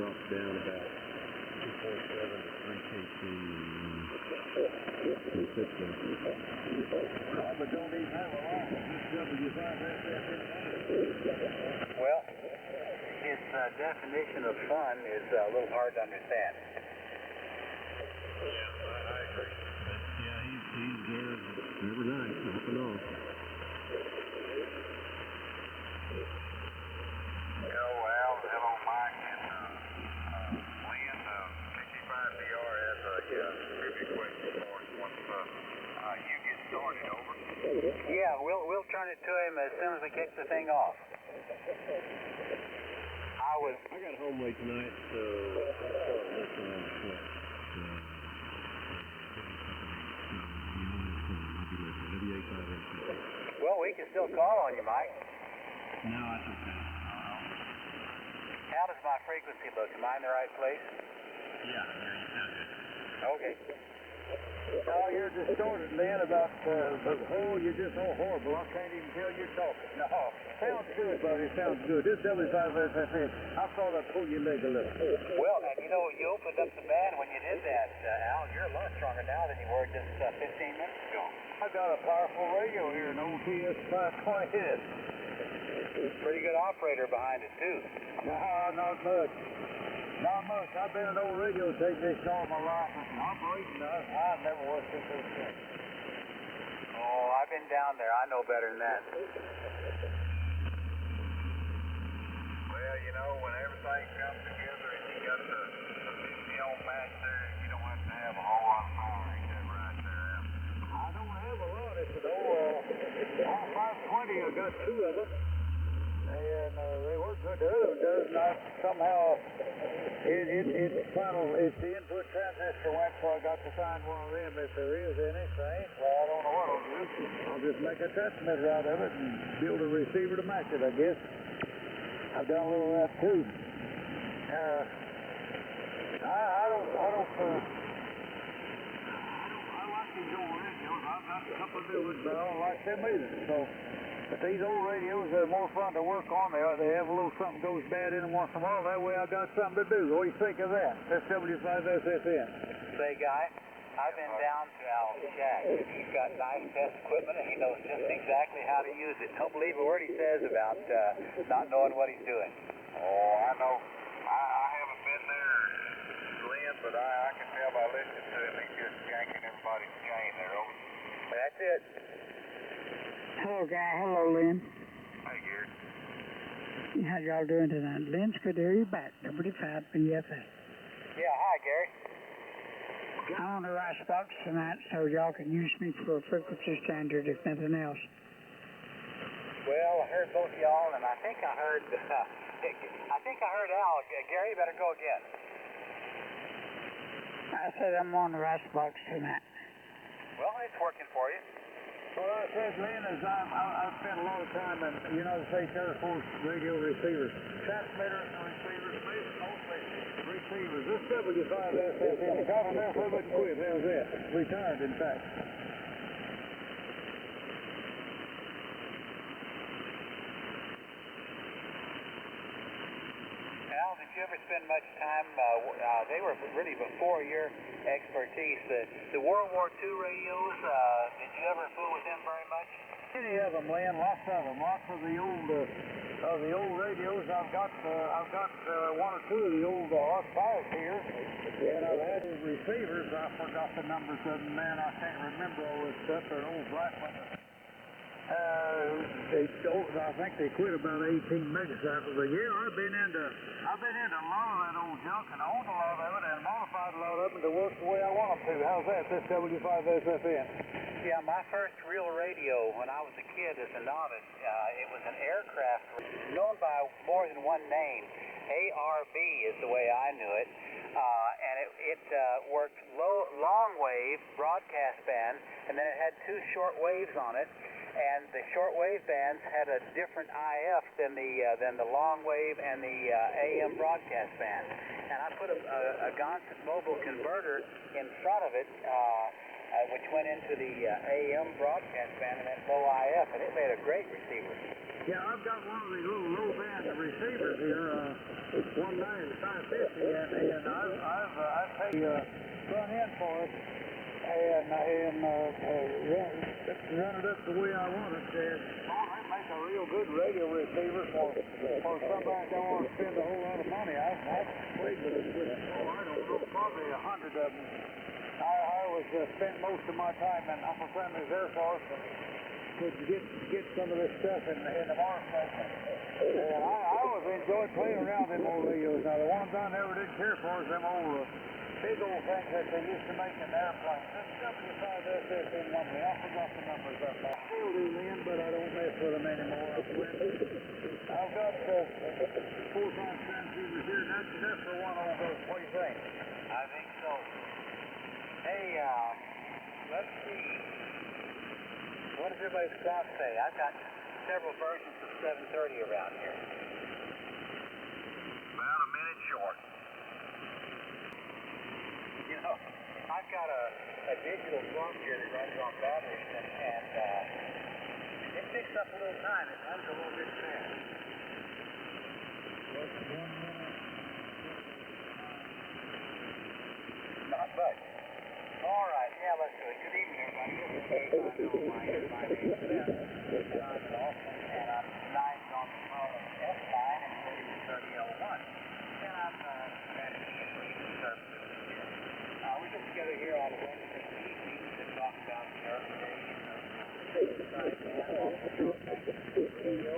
drops down about 2.7 to 3 kT consistently. But don't even have a lot of this W5RUA. Well, his definition of fun is a little hard to understand. Yeah, I agree. Yeah, he's there every night, off and on. Al, hello, Mike, and Lynn, W5RUA has a trivia question for us once you get started, over. Yeah, we'll turn it to him as soon as we kick the thing off. I got home late tonight, so I'll start listening on the flight. W5RUA. Well, we can still call on you, Mike. No, that's okay. How does my frequency look? Am I in the right place? Yeah, you sound good. Okay. Oh, you're distorted, Lynn, about, you're just all horrible. I can't even tell you're talking. No, sounds good, buddy, sounds good. This W5RUA, I thought I'd pull your leg a little. Well, and you know, you opened up the band when you did that, Al. You're a lot stronger now than you were just 15 minutes ago. I got a powerful radio here, an OTS 520S. Pretty good operator behind it, too. No, not much. Not much. I've been an old radio technician all my life. Operating, I've never worked this old thing. Oh, I've been down there. I know better than that. Well, you know, when everything comes together and you got the 50-ohm match there, you don't have to have a whole lot of power. Ain't that right there, Al? I don't have a lot. It's an old 520. I got two of them. And they work good. The other one does not. Somehow, it's the input transistor went, so I got to find one of them if there is anything. Well, I don't know what I'll do. I'll just make a transmitter out of it and build a receiver to match it, I guess. I've done a little of that too. I like these old radios. I've got a couple of new ones, but I don't like them either. So. But these old radios are more fun to work on. They have a little something goes bad in them once in a while. That way I got something to do. What do you think of that? That's W5SFN. Say, Guy, I've been down to Al's shack. He's got nice test equipment, and he knows just exactly how to use it. Don't believe a word he says about not knowing what he's doing. Oh, I know. I haven't been there, Glenn, but I can tell by listening to him, he's just yanking everybody's chain there, over. That's it. Hello, Guy. Hello, Lynn. Hey, Gary. How y'all doing tonight? Lynn's good to hear you back. W5RUA. Yeah, hi, Gary. I'm on the rice box tonight, so y'all can use me for a frequency standard if nothing else. Well, I heard both y'all, and I think I heard Al. Gary, you better go again. I said I'm on the rice box tonight. Well, it's working for you. Well, I said, Lynn, is I've spent a lot of time in the United States Air Force radio receivers. Transmitters and receivers, mostly receivers. This W5SFN, got enough of it and quit. How's that? Retired, in fact. Al, did you ever spend much time, they were really before your expertise, the World War II radios, did you ever fool with them very much? Many of them, Lynn, lots of them. Lots of the old radios. I've got one or two of the old R5s here, and I've had the receivers. I forgot the numbers of them, man. I can't remember all this stuff. They're an old black one. I think they quit about 18 megacycles a year. I've been into a lot of that old junk and owned a lot of it and modified a lot of them to work the way I want them to. How's that? This W5SFN. Yeah, my first real radio when I was a kid as a novice, it was an aircraft known by more than one name. ARB is the way I knew it. And it worked long wave broadcast band, and then it had two short waves on it. And the shortwave bands had a different IF than the long wave and the AM broadcast band. And I put a Gonset mobile converter in front of it, which went into the AM broadcast band and that low IF, and it made a great receiver. Yeah, I've got one of these little low band receivers here, 19550, front end for us and run it up the way I want it. That make a real good radio receiver for somebody that don't want to spend a whole lot of money. I've played with I don't know, probably 100 of them. I was spent most of my time in Upper Fleming's Air Force and could get some of this stuff in the Mars station. And I always enjoyed playing around them old radios. Now, the ones I never did care for is them old big old things that they used to make in airplanes. This W5RUA number, I forgot the numbers up there. I still do then, but I don't mess with them anymore. I've got 4-5 transceivers here, and that's enough for one old boat. What do you think? I think so. Hey, let's see. What does everybody's clock say? I've got several versions of 730 around here. About a minute short. You know, I've got a digital clock here that runs on batteries, and it picks up a little time. It runs a little bit fast. Not much. All right, yeah, let's do it. Good evening, everybody. This is W5RUA. My name is Ben, and I'm an Austin, and I'm tonight on the phone S9 and 30L1. And I'm managing information services here. We get together here on Wednesday evenings to talk about the early days of sideband, radio.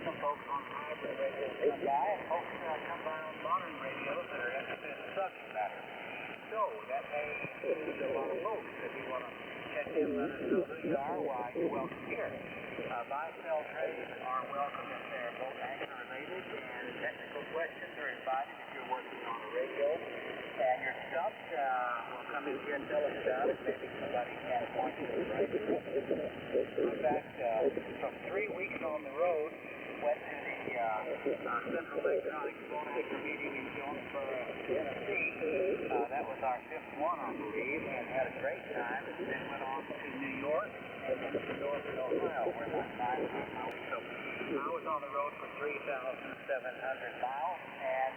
Some folks on hybrid radios come by, and folks come by on modern radios that are interested in the subject matter. So that may include a lot of folks. If you want to check in, let us know who you are, why you're welcome here. Buy-sell trades are welcome if they're both anchor related, and technical questions are invited if you're working on a radio. And you're stumped, we'll come in here and tell us about it. Maybe somebody can point you to the right person. In fact, from 3 weeks on the road, went to the Central Electronics Phone Anchor meeting in Jonesboro, Tennessee. That was our 5th one, I believe, and had a great time. Then went on to New York and then to Northern Ohio, where my time was. So I was on the road for 3,700 miles, and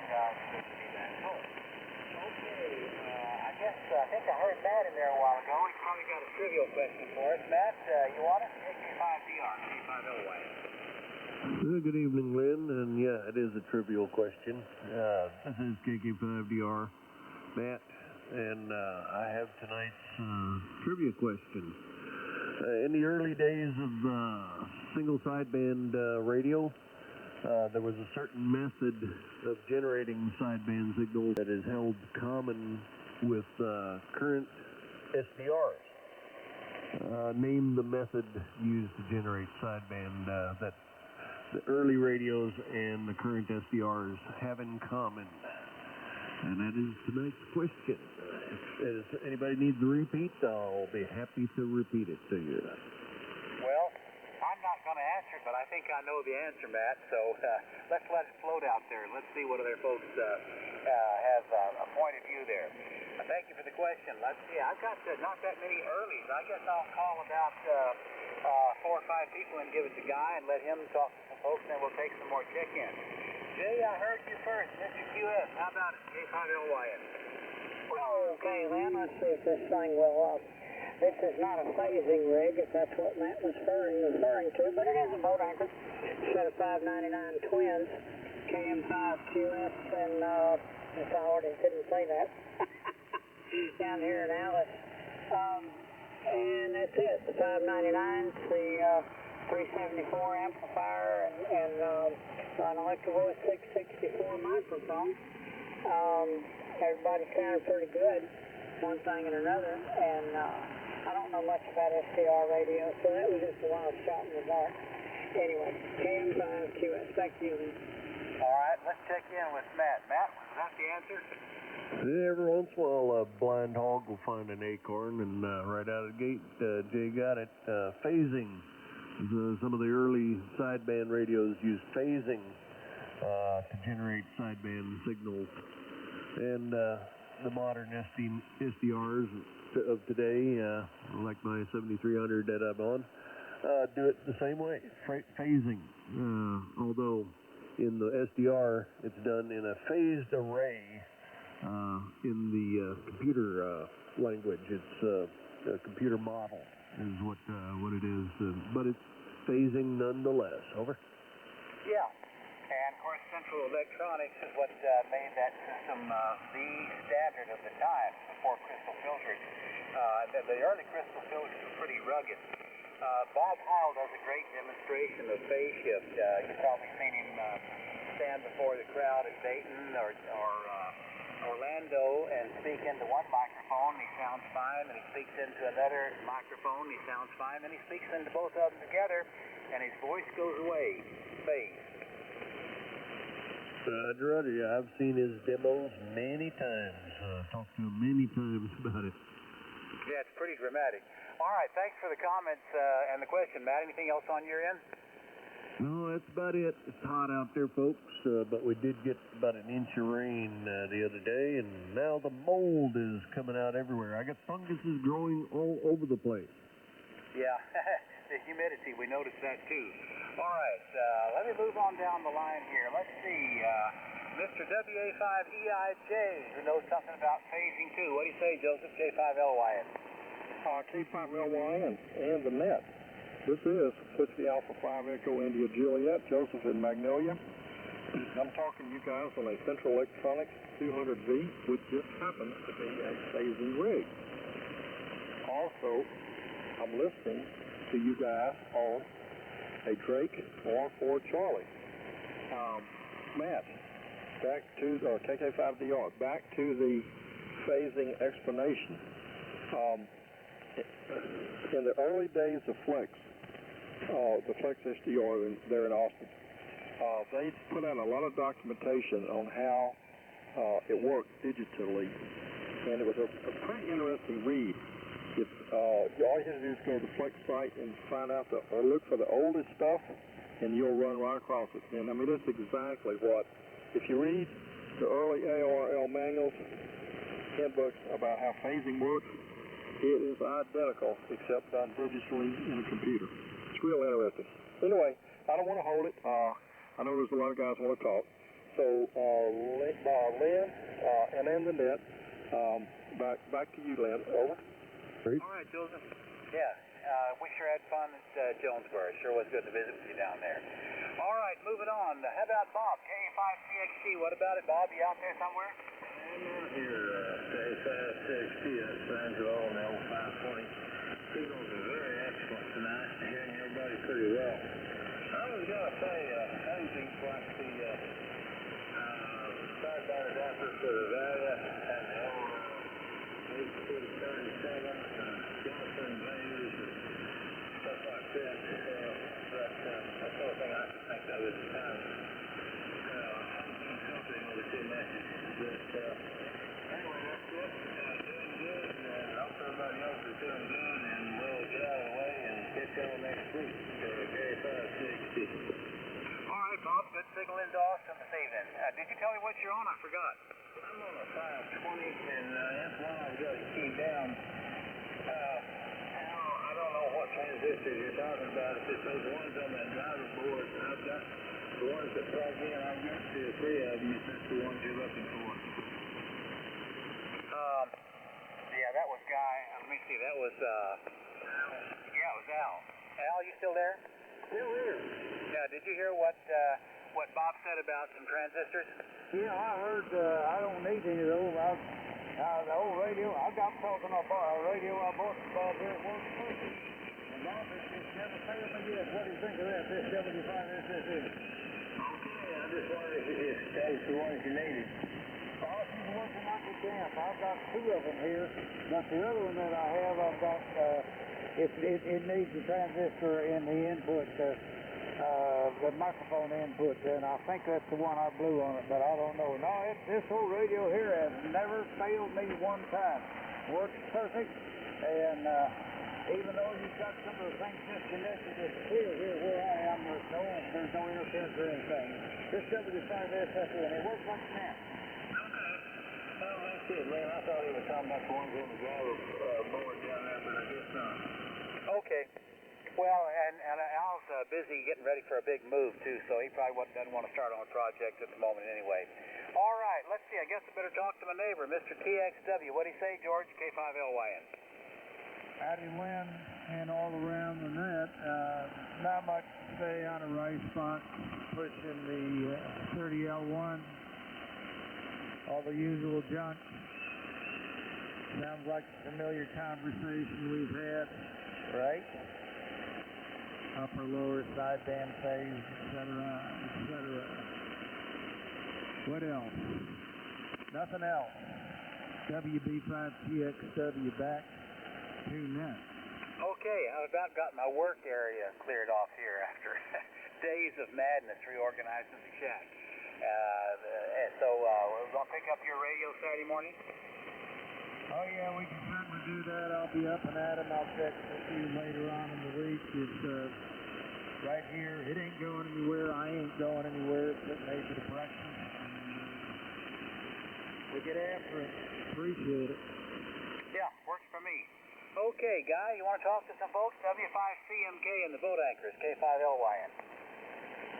good to be back home. Okay, I think I heard Matt in there a while ago. He's probably got a trivial question for us. Matt, you want it? W5DR, W5RUA. Good evening, Lynn, and yeah, it is a trivial question. This is KK5DR, Matt, and I have tonight's trivia question. In the early days of single sideband radio, there was a certain method of generating sideband signals that is held common with current SDRs. Name the method used to generate sideband that the early radios and the current SDRs have in common. And that is tonight's question. If anybody needs a repeat, I'll be happy to repeat it to you. Well, I'm not going to answer it, but I think I know the answer, Matt. So let's let it float out there. Let's see what other folks have a point of view there. Thank you for the question. Let's see. I've got not that many earlies. I guess I'll call about 4 or 5 people and give it to Guy and let him talk to some folks, and then we'll take some more check-ins. Jay, I heard you first. Mr. QS, how about it? K5LYN. Okay, Lynn, let's see if this thing will this is not a phasing rig, if that's what Matt was referring to, but it is a boat anchor. Set of 599 twins, KM5QS, and if I already didn't say that, down here in Alice. And that's it, the 599, the 374 amplifier, and an Electro-Voice 664 microphone. Everybody sounded pretty good, one thing and another, and I don't know much about SDR radio, so that was just a wild shot in the dark. Anyway, KM5QS, back to you. All right, let's check in with Matt. Matt, was that the answer? Every once in a while, a blind hog will find an acorn, and right out of the gate, Jay got it. Phasing. Some of the early sideband radios used phasing to generate sideband signals. And the modern SDRs of today, like my 7300 that I'm on, do it the same way, phasing. Although in the SDR, it's done in a phased array in the computer language. It's a computer model is what it is, but it's phasing nonetheless. Over. Yeah. And, of course, Central Electronics is what made that system the standard of the time before crystal filters. The early crystal filters were pretty rugged. Bob Heil does a great demonstration of phase shift. You've probably seen him stand before the crowd at Dayton or Orlando and speak into one microphone, he sounds fine, and he speaks into another microphone, he sounds fine, and he speaks into both of them together, and his voice goes away. Phase. Roger, yeah, I've seen his demos many times. Talked to him many times about it. Yeah, it's pretty dramatic. All right, thanks for the comments and the question, Matt. Anything else on your end? No, that's about it. It's hot out there, folks, but we did get about an inch of rain the other day, and now the mold is coming out everywhere. I got funguses growing all over the place. Yeah, the humidity, we noticed that too. All right, let me move on down the line here. Let's see, Mr. W5EIJ, who knows something about phasing too. What do you say, Joseph? J5LYN. K5LY and the net. This is Whiskey Alpha 5 Echo India Juliet, Joseph in Magnolia. I'm talking to you guys on a Central Electronics 200V, which just happens to be a phasing rig. Also, I'm listening to you guys on a Drake R4 Charlie. Matt, back to our KK5DR, back to the phasing explanation. In the early days of Flex, the Flex SDR there in Austin, they put out a lot of documentation on how it worked digitally, and it was a pretty interesting read. If all you have to do is go to the Flex site and find out or look for the oldest stuff, and you'll run right across it. And I mean, that's exactly what, if you read the early ARL manuals, handbooks about how phasing works, it is identical except done digitally in a computer. It's real interesting. Anyway, I don't want to hold it. I know there's a lot of guys want to talk. So, Lynn, and then the net. Back to you, Lynn. Over. All right, Joseph. Yeah, we sure had fun at Jonesboro. Sure was good to visit with you down there. All right, moving on. How about Bob? K5CXT. What about it, Bob? You out there somewhere? I'm out here, K5CXT. That's Angelo and L520. Signals are very excellent tonight. Hearing everybody pretty well. I was going to say, phasing's like the side-bar adapter for the Valia and the old 837, Johnson Vayers, and stuff like that. But that's the only thing I could think of at the time. Something with the two messages. But anyway, that's it. Doing good, and I hope everybody else is doing good, and we'll get out of the way and get going next week. K560. All right, Bob. Good signal into Austin this evening. Did you tell me what you're on? I forgot. I'm on a 520, and that's one I've got to key down. I don't know what transistors you're talking about. If it's those ones on that driver board, I've got the ones that plug in. I've got 2 or 3 of them, if that's the ones you're looking for. Yeah, that was Guy. Let me see. That was, yeah, it was Al. Al, you still there? Still here. Yeah, did you hear what Bob said about some transistors? Yeah, I heard, I don't need any of those. The old radio, I got talking about a radio I bought from Bob here. It works perfect. And Bob has just never failed me yet. What do you think of that, this W5 SSE? Okay, I just wanted to just tell you the ones you needed. Oh, she's working like a champ. I've got 2 of them here. But the other one that I have, I've got, it needs a transistor in the input, the microphone input, and I think that's the one I blew on it, but I don't know. No, this old radio here has never failed me one time. Works perfect, and even though you've got some of the things disconnected, it's clear here where I am. There's no interference or anything. This W5 SSE, and it works like a champ. Okay. Well, that's it, man. I thought he was talking about the ones on the driver board down there, but I guess not. Okay. Well, and Al's busy getting ready for a big move, too, so he probably doesn't want to start on a project at the moment anyway. All right, let's let's see. I guess I better talk to my neighbor, Mr. TXW. What do you say, George? K5LYN. Howdy, Lynn, and all around the net. Not much to say on a right spot, pushing the 30L1. All the usual junk. Sounds like a familiar conversation we've had, right? Upper, lower, sideband phase, etc., etc. What else? Nothing else. WB5TXW back to net. Okay, I've about got my work area cleared off here after days of madness reorganizing the shack. So we're going to pick up your radio Saturday morning? Oh yeah, we can certainly do that. I'll be up and at 'em. I'll check with you later on in the week. It's right here. It ain't going anywhere. I ain't going anywhere. It's at major depression. We get after it. Appreciate it. Yeah, works for me. Okay, Guy, you want to talk to some folks? W5CMK and the boat anchors, K5LYN.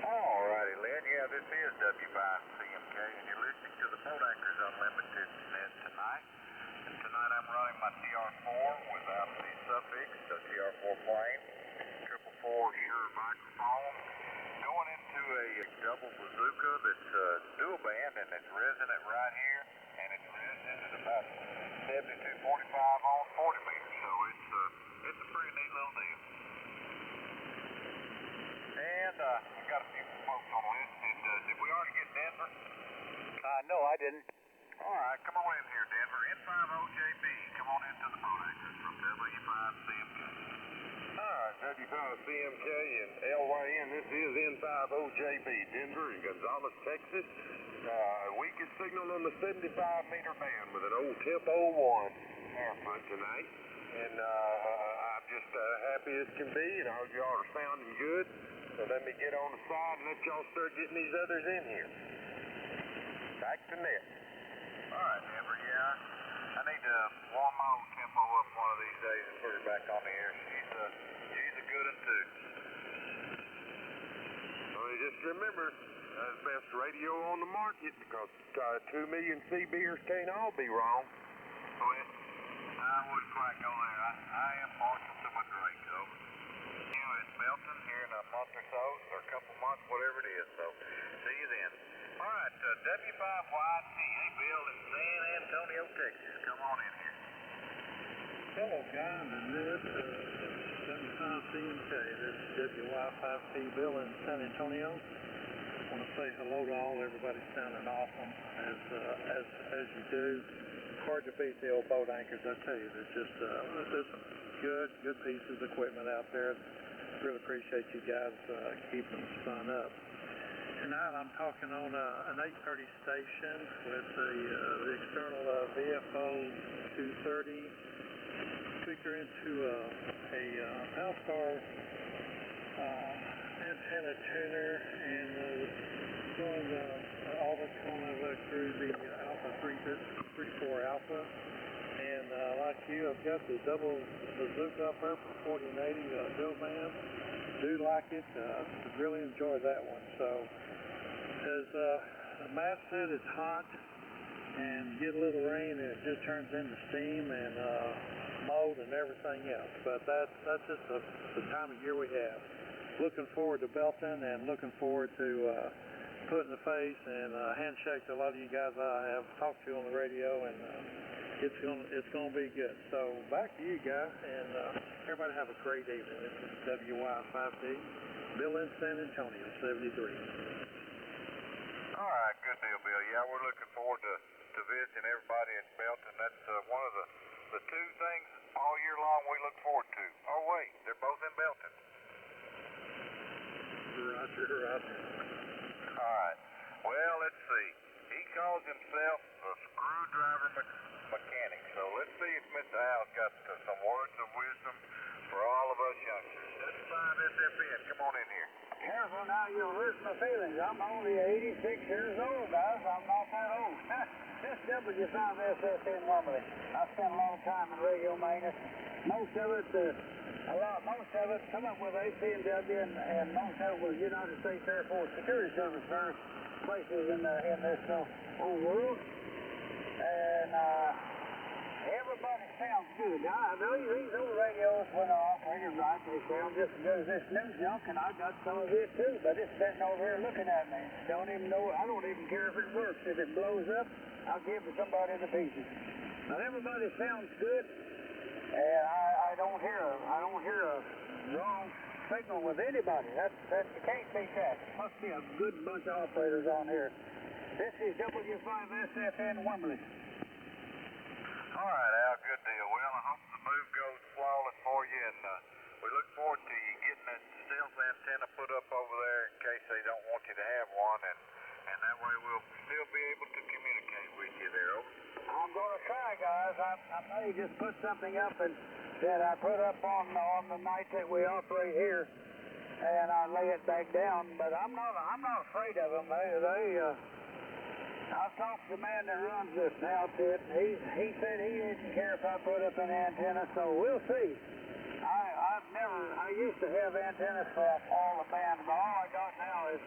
All righty, Lynn. Yeah, this is W5CMK, and you're listening to the Boat Anchors Unlimited net tonight. And tonight I'm running my TR4 without the suffix, the TR4 plane, 444 Shure microphone, going into a double bazooka that's dual band, and it's resonant right here, and it's resonant at about 7245 on 40 meters, so it's a pretty neat little deal. And we got a few folks on the list. Did we already get Denver? No, I didn't. All right, come on in here, Denver. N50JB, come on into the Boat Anchors from W5CMK. All right, W5CMK and LYN, this is N50JB, Denver and Gonzales, Texas. Weakest signal on the 75-meter band with an old tip 01 airfoot tonight. And I'm just happy as can be, and all y'all are sounding good. So let me get on the side and let y'all start getting these others in here. Back to net. All right, Denver, yeah. I need to warm my old tempo up one of these days and put her back on the air. She's a good one, too. So just remember, that's the best radio on the market, because 2 million CBers can't all be wrong. Well, I wouldn't quite go there. I am partial to my Draco. You know, it's melting here in a month or so, or a couple months, whatever it is. So, see you then. All right, W5YT, hey, Bill in San Antonio, Texas. Come on in here. Hello, guys, and this is W5CMK. This is W5T Bill in San Antonio. I want to say hello to everybody sounding awesome, as you do. Hard to beat the old boat anchors, I tell you. There's just there's some good pieces of equipment out there. Really appreciate you guys keeping the sun up. Tonight I'm talking on an 830 station with the external VFO 230 speaker into a Valstar antenna tuner, and doing all that's going through the Alpha 34 Alpha. And like you, I've got the double bazooka up there for 1480 dual band. Do like it. Really enjoy that one. So as Matt said, it's hot, and get a little rain and it just turns into steam and mold and everything else. But that's just the time of year we have. Looking forward to belting, and looking forward to putting the face and handshake to a lot of you guys I have talked to on the radio, and it's gonna be good. So back to you guys, and everybody have a great evening. This is WY5D, Bill in San Antonio, 73. All right, good deal, Bill. Yeah, we're looking forward to visiting everybody in Belton. That's one of the two things all year long we look forward to. Oh, wait, they're both in Belton. Roger. All right. Well, let's see. He calls himself a screwdriver mechanic. So let's see if Mr. Hal's got some words of wisdom for all of us youngsters. W5SFN, come on in here. Careful now, you'll hurt my feelings. I'm only 86 years old, guys. I'm not that old. This W5SFN normally. I spent a lot of time in radio maintenance. Most of it come up with AC&W, and most of it was United States Air Force Security Service first. places in this whole world. And everybody sounds good. Now, I know these old radios, when they're operated right, they sound just as good as this new junk, and I got some of it too, but it's sitting over here looking at me. Don't even know, I don't even care if it works. If it blows up, I'll give it to somebody in the pieces. But everybody sounds good, and I don't hear a wrong signal with anybody. You can't beat that. Must be a good bunch of operators on here. This is W5SFN Wembley. All right, Al, good deal. Well, I hope the move goes flawless for you, and we look forward to you getting that stealth antenna put up over there in case they don't want you to have one, and that way we'll still be able to communicate with you there. Over. I'm going to try, guys. I may just put something up that I put up on the night that we operate here, and I lay it back down. But I'm not afraid of them. I've talked to the man that runs this outfit, and he said he didn't care if I put up an antenna, so we'll see. I used to have antennas for all the bands, but all I got now is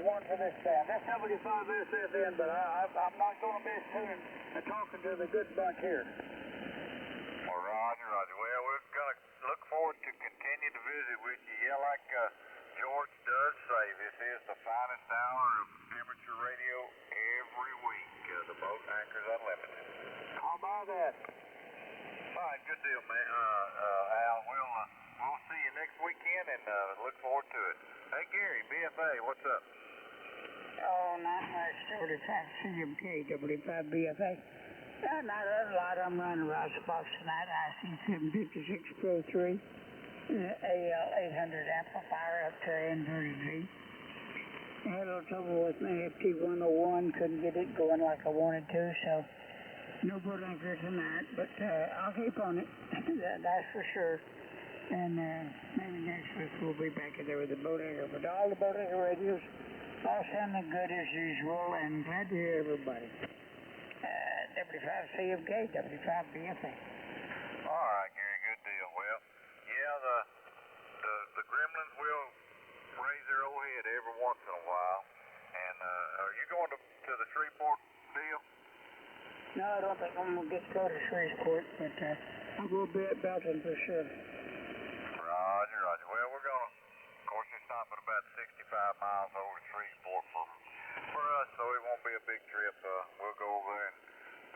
one for this band. That's W5SFN, but I'm not going to miss tuning and talking to the good bunch here. Well, Roger. Well, we're going to look forward to continue to visit with you. Yeah, like George does say, this is the finest hour of amateur radio every week. The Boat Anchors Unlimited. How about that? All right, good deal, man. Al, we'll see you next weekend, and look forward to it. Hey, Gary, BFA, what's up? Oh, not much. W5 CMK, W5 BFA. Not a lot. I'm running right spots tonight. IC756 Pro 3. AL 800 amplifier up to N33. I had a little trouble with my FT101, couldn't get it going like I wanted to, so no boat anchor tonight, but I'll keep on it, that's for sure. And maybe next week we'll be back in there with the boat anchor. But all the boat anchor radios all sounding good as usual, and glad to hear everybody. W5 CMK, W5 BFA. All right, Gary, good deal. Well, yeah, the gremlins will raise their old head every once in a while. And are you going to the Shreveport deal? No, I don't think I'm going to get to go to Shreveport, but I'll go be at Belton for sure. Roger. Well, we're going to, of course, it's not but about 65 miles over to Shreveport for us, so it won't be a big trip. We'll go over there and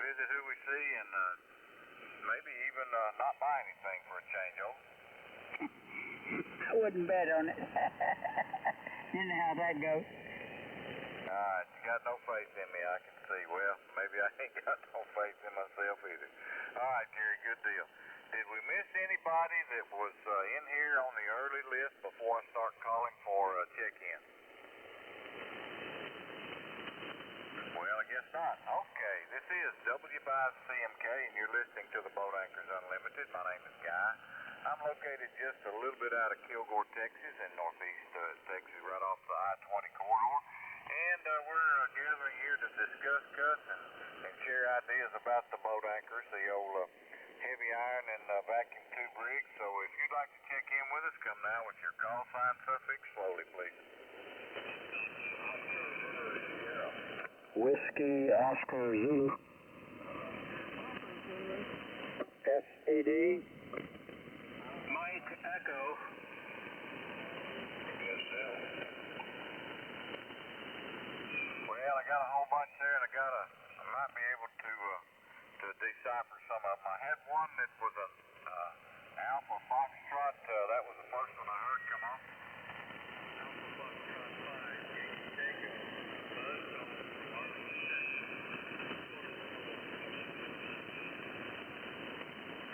visit who we see, and maybe even not buy anything for a changeover. I wouldn't bet on it. You know how that goes. All right, you got no faith in me, I can see. Well, maybe I ain't got no faith in myself either. All right, Gary, good deal. Did we miss anybody that was in here on the early list before I start calling for a check-in? Well, I guess not. Okay, this is W5CMK, and you're listening to the Boat Anchors Unlimited. My name is Guy. I'm located just a little bit out of Kilgore, Texas, in northeast Texas, right off the I-20 corridor. And we're gathering here to discuss and share ideas about the boat anchors, the old heavy iron and vacuum tube rigs. So if you'd like to check in with us, come now with your call sign suffix slowly, please. Whiskey Oscar Zulu. SED. Mike Echo. Well, I got a whole bunch there, and I might be able to decipher some of them. I had one that was an Alpha Foxtrot. That was the first one I heard come on. Alpha Foxtrot 5, Yankee Jacob, Buzz on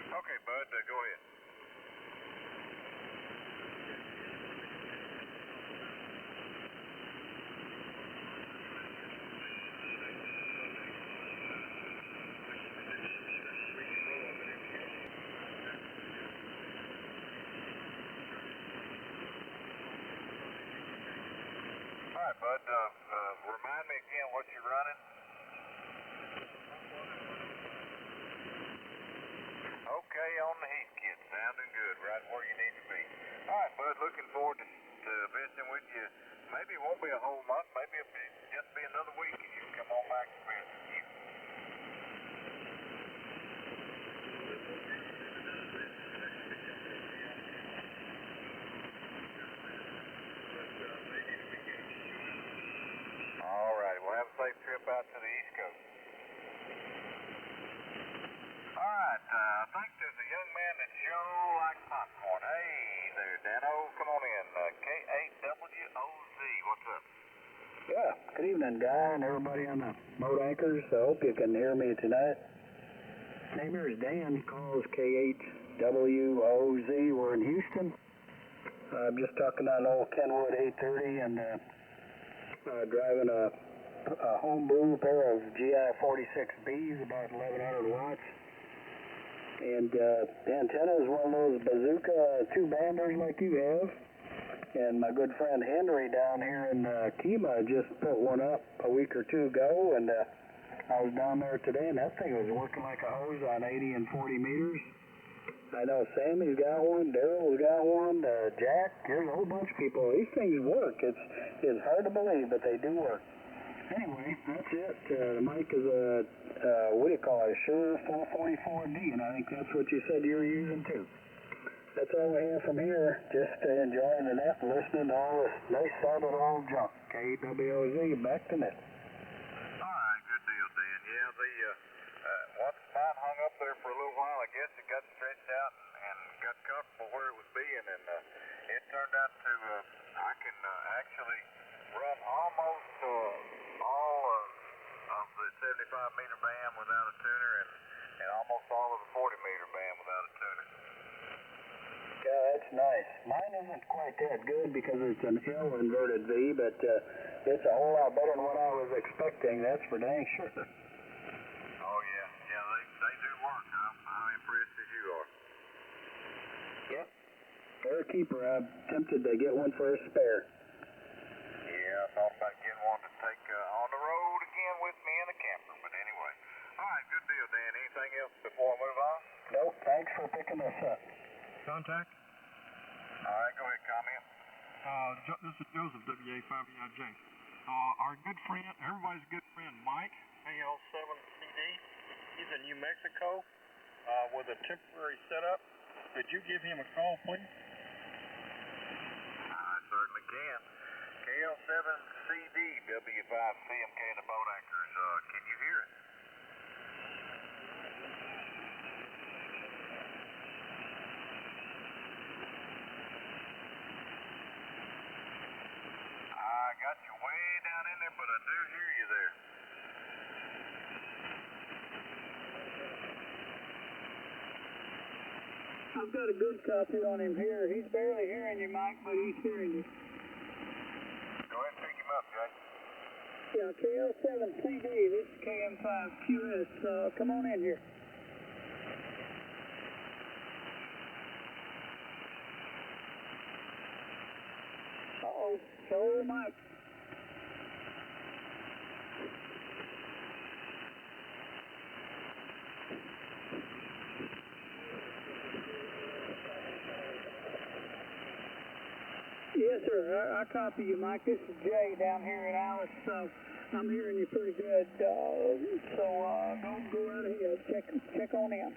Okay, Bud, go ahead. All right, Bud, remind me again what you're running. Okay, on the heat, kid. Sounding good, right where you need to be. All right, Bud, looking forward to visiting with you maybe it won't be a whole month. Maybe it'll just be another week, and you can come on back and visit. All right, we'll have a safe trip out to the East Coast. All right, I think there's a young man that sure likes popcorn. Hey there, Dano, come on in. K8WOZ, what's up? Yeah, good evening, Guy, and everybody on the boat anchors. I hope you can hear me tonight. Name here is Dan, calls K8WOZ. We're in Houston. I'm just talking on old Kenwood 830 and driving a homebrew pair of GI 46Bs, about 1100 watts. And the antenna is one of those bazooka two-banders like you have. And my good friend Henry down here in Kima just put one up a week or two ago, and I was down there today, and that thing was working like a hose on 80 and 40 meters. I know Sammy's got one, Daryl's got one, Jack, there's a whole bunch of people. These things work. It's hard to believe, but they do work. Anyway, that's it. The mic is a, what do you call it, a Shure 444D, and I think that's what you said you were using too. That's all we have from here. Just enjoying the net and listening to all this nice sounding old junk. K8WOZ, back to net. All right, good deal, Dan. Yeah, once mine hung up there for a little while, I guess it got stretched out and got comfortable where it was being, and it turned out to, I can actually run almost all of the 75 meter band without a tuner, and almost all of the 40 meter band without a tuner. Yeah, that's nice. Mine isn't quite that good because it's an L inverted V, but it's a whole lot better than what I was expecting. That's for dang sure. Oh yeah, they do work. I'm impressed as you are. Yep. They're a keeper. I'm tempted to get one for a spare. Yeah, I thought about getting one to take on the road again with me in a camper, but anyway. All right, good deal, Dan. Anything else before I move on? Nope, thanks for picking this up. Contact? All right, go ahead, comment. This is Joseph, W5RUA. Our good friend, everybody's good friend, Mike, AL7CD, he's in New Mexico with a temporary setup. Could you give him a call, please? I certainly can. KL7CD, W5CMK, the boat anchors. Can you hear it? I got you way down in there, but I do hear you there. I've got a good copy on him here. He's barely hearing you, Mike, but he's hearing you. Go ahead and pick him up, Jay. Yeah, KL7CD, this is KM5QS. Come on in here. Uh-oh, hello, Mike. Yes, sir. I copy you, Mike. This is Jay down here in Alice. I'm hearing you pretty good. Go right ahead. Check on in.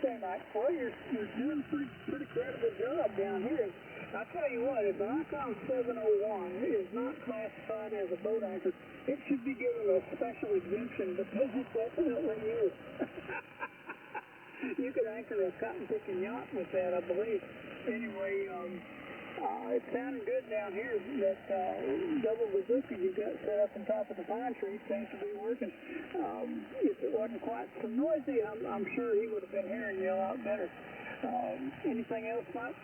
Okay, Mike. Well, you're doing a pretty credible job down here. I tell you what, if an Icon 701 is not classified as a boat anchor, it should be given a special exemption because it definitely is. You could anchor a cotton-picking yacht with that, I believe. Anyway, it sounded good down here. That double bazooka you got set up on top of the pine tree seems to be working. If it wasn't quite so noisy, I'm sure he would have been hearing you a lot better. Anything else, Mike?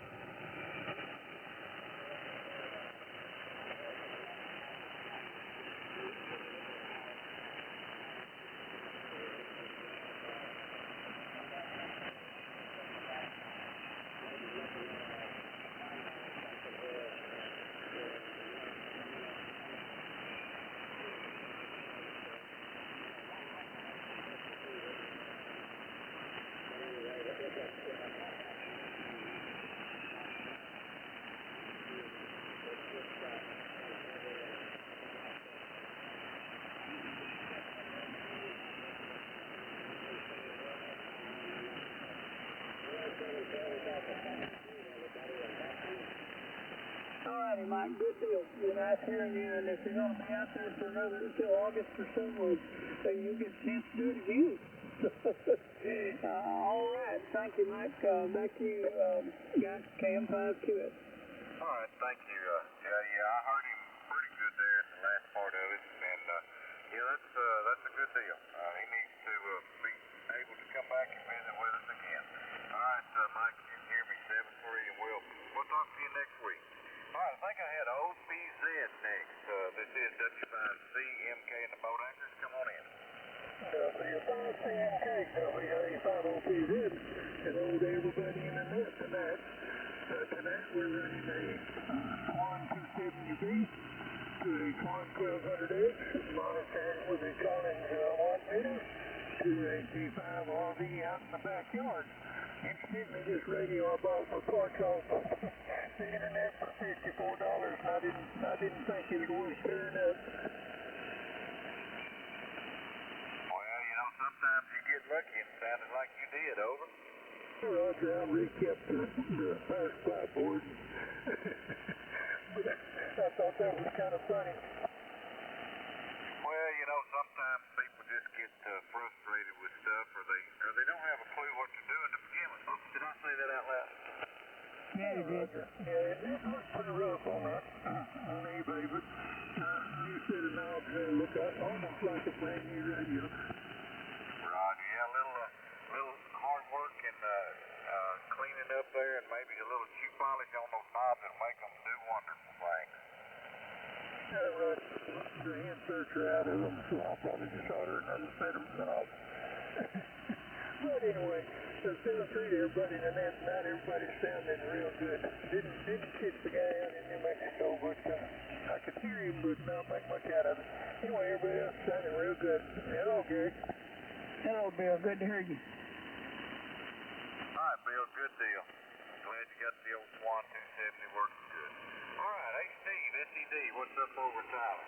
Alrighty, Mike, good deal. Been nice hearing you, and if you're going to be out there for another until August or so, you'll get a chance to do it again. All right, thank you, Mike. Back to you, guys. KM5QS. All right, thank you. I heard him pretty good there in the last part of it, and that's a good deal. He needs to be able to come back and visit with us again. All right, Mike, you can hear me 7-3, and we'll talk to you next week. All right, I think I had OPZ next. This is W5CMK and the boat anchors. Come on in. W5CMK, W5OPZ, hello to everybody in the net tonight. Tonight we're running a Quan 270B to a Quan 1200X, monitored with a Collins 1 meter to a G5 RV out in the backyard. Incidentally, this radio I bought for parts off the internet for $54, and I didn't think it was worth stirring up. Well, sometimes you get lucky and it sounded like you did, over. Roger, I rekept the fast clapboard. But I thought that was kind of funny. Well, sometimes people just get frustrated with stuff, or they don't have a clue what they're doing to begin with. Oh, did I say that out loud? Yeah, you did. Yeah, it looks pretty rough on eBay, but new set of knobs there look almost like a brand new radio. Roger, yeah, a little hard work and cleaning up there, and maybe a little shoe polish on those knobs will make them do wonderful things. The inserts are out of them, so I'll probably just order another set of knobs. But anyway, feel free to everybody in the net tonight. Everybody's sounding real good. Didn't kiss the guy out in New Mexico, but I could hear him, but not make much out of it. Anyway, everybody else sounding real good. Hello, Gary. Hello, Bill. Good to hear you. All right, Bill, good deal. Glad you got the old Swan 270 working good. All right, hey, Steve, SED, what's up over Tyler?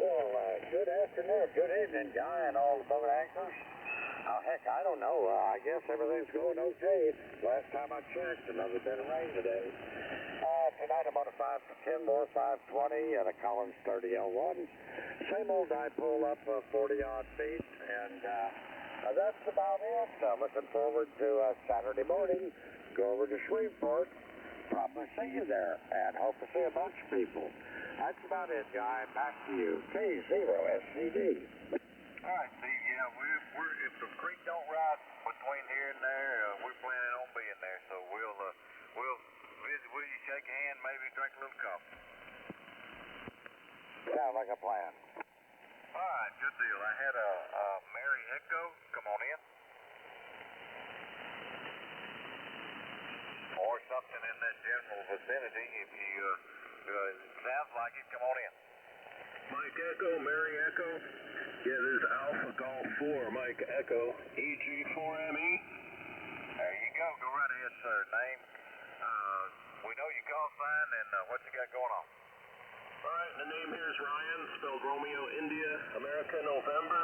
Well, good afternoon, good evening, Guy, and all the boat anchors. Heck, I don't know. I guess everything's going okay. Last time I checked, another bit of rain today. Tonight I'm on a 5 more 520 and a Collins 30 L1. Same old dipole up 40-odd feet, and that's about it. Looking forward to Saturday morning. Go over to Shreveport. Probably see you there, and hope to see a bunch of people. That's about it, Guy. Back to you. K0SCD. All right, Steve, yeah, we're if the creek don't rise between here and there, we're planning on being there, so we'll visit with you, shake a hand, maybe drink a little coffee. Sounds like a plan. All right, good deal. I had a Mary Echo come on in. Or something in that general vicinity, if you, sounds like it, come on in. Mike Echo, Mary Echo. Yeah, this is Alpha Golf 4, Mike Echo, EG4ME. There you go. Go right ahead, sir. Name. We know your call sign and what you got going on. All right, the name here is Ryan, spelled Romeo, India, America, November.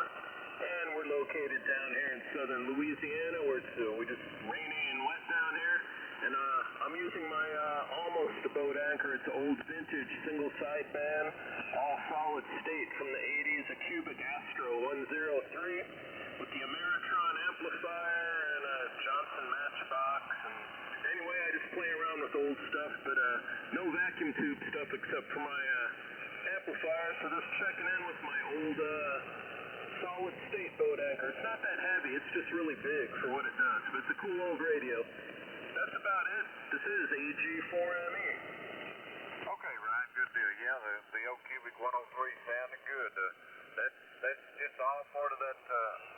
And we're located down here in southern Louisiana, where it's we just rainy and wet down here. And I'm using my almost a boat anchor. It's an old vintage single sideband, all solid state from the 80s, a cubic Astro 103 with the Ameritron amplifier and a Johnson matchbox. And anyway, I just play around with old stuff, but no vacuum tube stuff except for my amplifier. So just checking in with my old solid state boat anchor. It's not that heavy, it's just really big for what it does, but it's a cool old radio. That's about it. This is AG4ME. Okay, Ryan, good deal. Yeah, the old Cubic 103 sounding good. That's just all part of that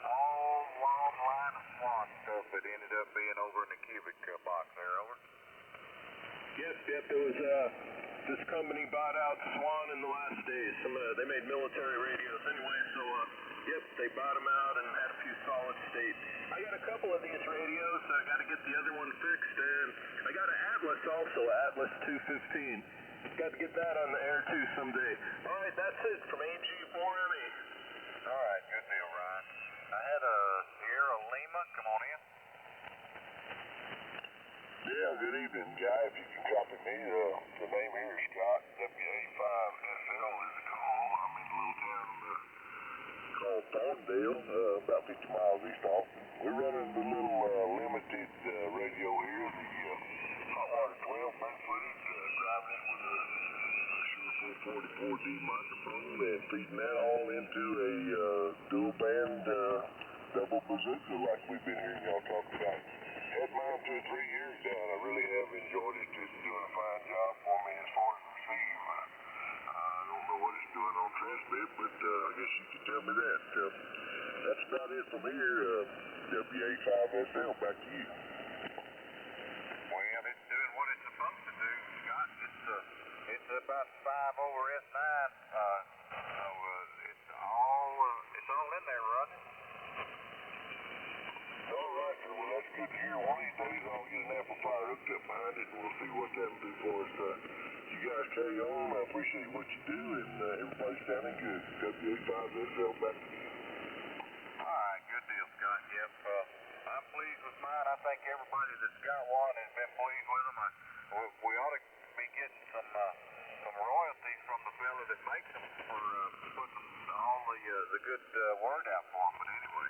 all long line of Swan stuff that ended up being over in the Cubic box there, over. Yep. There was this company bought out Swan in the last days. They made military radios anyway, so yep, they bought them out and had a few solid state. I got a couple of these radios. I got to get the other one fixed, and I got an Atlas also, Atlas 215. Got to get that on the air too someday. All right, that's it from AG4ME. All right, good deal, Ryan. I had a Sierra Lima. Come on in. Yeah, good evening, guy. If you can copy me, the name here is Scott. W5SL is the call. I'm in a little town called Thorndale, about 50 miles east of Austin. We're running the little limited radio here, the Hot Water 12 barefooted, driving it with a Shure 444D microphone and feeding that all into a dual band double bazooka like we've been hearing y'all talk about. Had mine 2 or 3 years down. I really have enjoyed it. It's doing a fine job for me as far as receive. I don't know what it's doing on transmit, but I guess you can tell me that. That's about it from here. WA5SL, back to you. Well, it's doing what it's supposed to do, Scott. It's about 5 over S9, so it's all in there running. All right, sir. Well, that's good to hear. One of these days I'll get an amplifier hooked up behind it, and we'll see what that'll do for us. You guys carry on. I appreciate what you do, and everybody's sounding good. WA5SL, back to you. All right, good deal, Scott. Yep, I'm pleased with mine. I think everybody that's got one has been pleased with them. We ought to be getting some royalties from the fella that makes them for putting all the good word out for them. But anyway,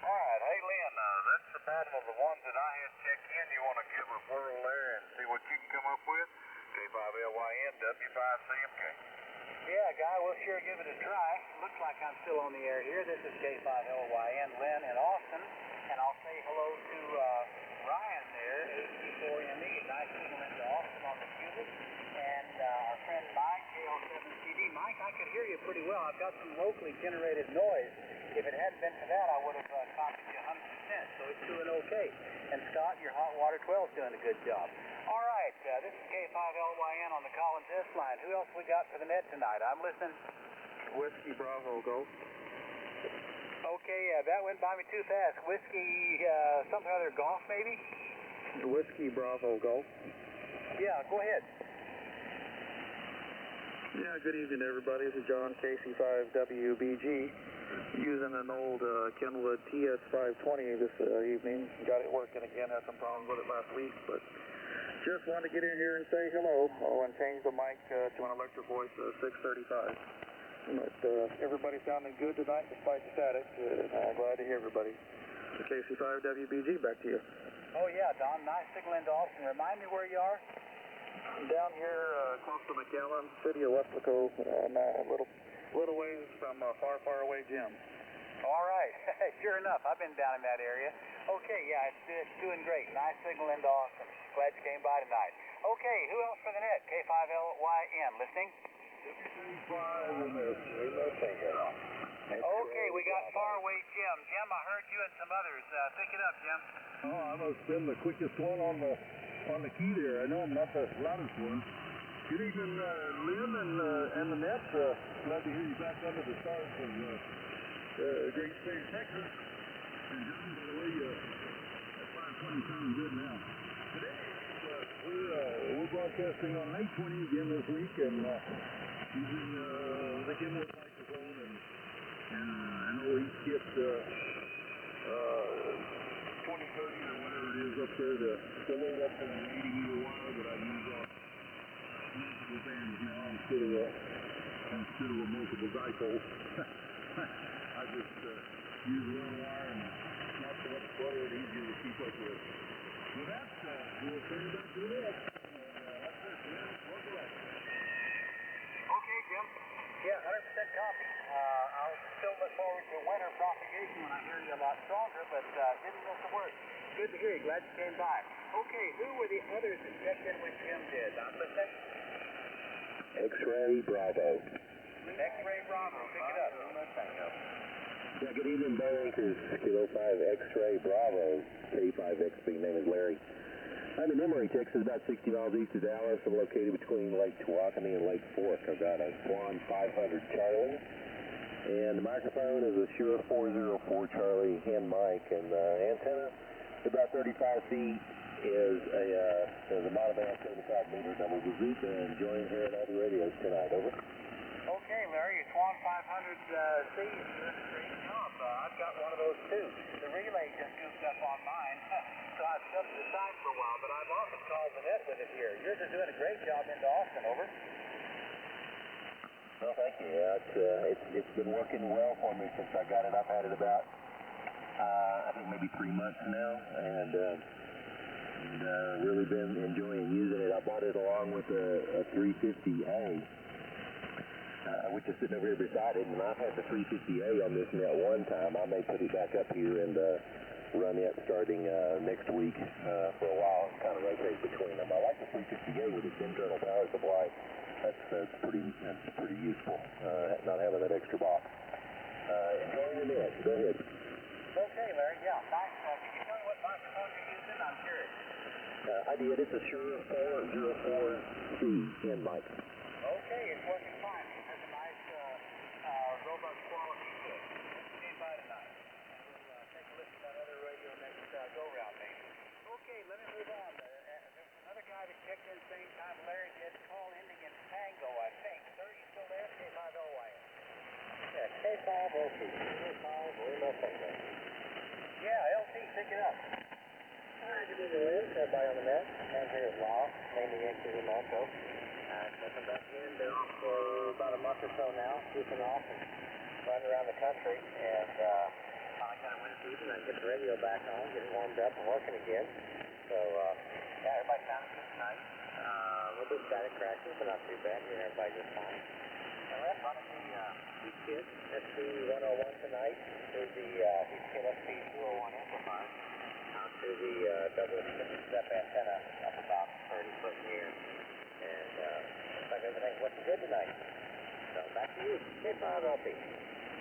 all right. Hey, Lynn, that's the bottom of the ones that I had checked in. You want to give a whirl there and see what you can come up with? K5LYN, W5CMK. Yeah, Guy, we'll sure give it a try. Looks like I'm still on the air here. This is K5LYN, Lynn in Austin, and I'll say hello to Ryan there, AG4ME. Nice signal into Austin on the Cubic. And our friend Mike, KL7CD. Mike, I could hear you pretty well. I've got some locally generated noise. If it hadn't been for that, I would have copied you 100%, so it's doing okay. And Scott, your Hot Water 12 is doing a good job. All right, this is K5LYN on the Collins S line. Who else we got for the net tonight? I'm listening. Whiskey Bravo Golf. Okay, that went by me too fast. Whiskey, something other, golf maybe? Whiskey Bravo Golf. Yeah, go ahead. Yeah, good evening, everybody. This is John, KC5WBG, using an old Kenwood TS520 this evening. Got it working again. Had some problems with it last week, but just wanted to get in here and say hello. Oh, and change the mic to an electric voice 635. But everybody sounding good tonight despite the static. Glad to hear everybody. KC5WBG, back to you. Oh, yeah, Don. Nice signal into Austin. Remind me where you are? Down here close to McAllen, city of Weslaco, a little ways from far away Jim. All right. Sure enough, I've been down in that area. Okay, yeah, it's doing great. Nice signal into Austin. Glad you came by tonight. Okay, who else for the net? K5LYN, listening? Okay, we got Faraway Jim. Jim, I heard you and some others. Pick it up, Jim. Oh, I must have been the quickest one on the key there. I know I'm not the loudest one. Good evening, Lynn and the net. Glad to hear you back under the stars from great state of Texas. And John, by the way, that 520 sounds good now. Today, we're broadcasting on 820 again this week, and using the Kenwood microphone and where he skipped 2030 or whatever it is up there to load up on the 80-meter wire that I use on multiple bands now instead of a multiple dipole. I just use one wire and not so much butter and easier to keep up with. With that, we'll turn it back to the left. That's it, Jim. Welcome back. Okay, Jim. Yeah, 100% copy. I'll still look forward to winter propagation when I hear you a lot stronger, but didn't miss a word. Good to hear you. Glad you came by. Okay, who were the others that checked in when Jim did? I'm listening. X-Ray Bravo. X-Ray Bravo. Pick it up. Yeah, good evening, Bow Anchors. Kilo 5 X-Ray Bravo. K5XB. Name is Larry. I'm in Emory, Texas, about 60 miles east of Dallas. I'm located between Lake Tawakoni and Lake Fork. I've got a Swan 500 Charlie, and the microphone is a Shure 404 Charlie hand mic, and the antenna, about 35 feet, is a monoband 75 meter double bazooka, and join here at all the radios tonight. Over. Okay, Larry, your Swan 500C is doing a great job. I've got one of those too. The relay just goofed up on mine, so I've set it aside for a while, but I've often called the net with it here. Yours is doing a great job into Austin, over. Well, thank you. Yeah, it's been working well for me since I got it. I've had it about, I think maybe 3 months now, and really been enjoying using it. I bought it along with a 350A. Which is sitting over here beside it, and I've had the 350A on this net one time. I may put it back up here and run it starting next week for a while and kind of rotate between them. I like the 350A with its internal power supply. That's pretty useful, not having that extra box. Enjoying the net. Go ahead. Okay, Larry, yeah, nice. Can you tell me what microphone you're using? I'm curious. I did. It's a Shure 404C hand mic. Okay, it's working fine. It has a nice, robust quality to it. It came by tonight. We'll take a listen to that other radio next go-round, maybe. Okay, let me move on. There's another guy that checked in same time Larry did, call ending in Tango, I think. Sir, you still there? K5RUA. Yeah, K5LT. K5RUA Tango. Yeah, LT, pick it up. Alright, good evening, Liz. Everybody on the net. I'm here at Law, mainly Yankee and Marco. Stepping back in, been off for about a month or so now, swooping off and running around the country, and finally got a winter season. I get the radio back on, get it warmed up and working again. So, yeah, everybody sounds good tonight. A little bit static cracking, but not too bad. Hearing everybody just fine. And we're running the Heat Kit SB101 tonight through the Heat Kit SB201 amplifier out to the double step antenna up about 30 foot in the air. And looks like everything's looking good tonight. So back to you. K5LT.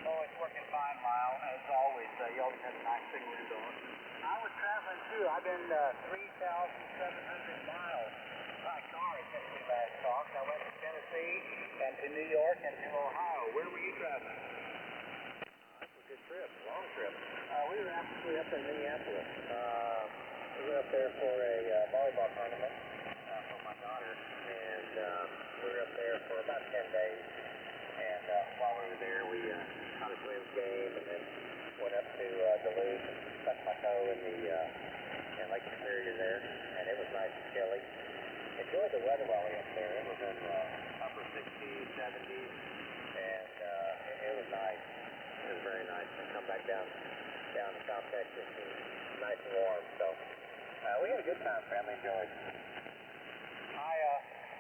Oh, it's working fine, Lyle. As always, you always have a nice thing wind on. I was traveling too. I've been 3,700 miles by car since we last talked. I went to Tennessee and to New York and to Ohio. Where were you traveling? That's a good trip, long trip. We were actually up in Minneapolis. We were up there for a volleyball tournament for my daughter, and we were up there for about 10 days. And while we were there, we caught a Twins game, and then went up to Duluth and stuck my toe in in Lake Superior there, and it was nice and chilly. Enjoyed the weather while we were up there. It was in upper 60s, 70s, and it was nice. It was very nice. And come back down to South Texas, and nice and warm. So we had a good time. Family enjoyed.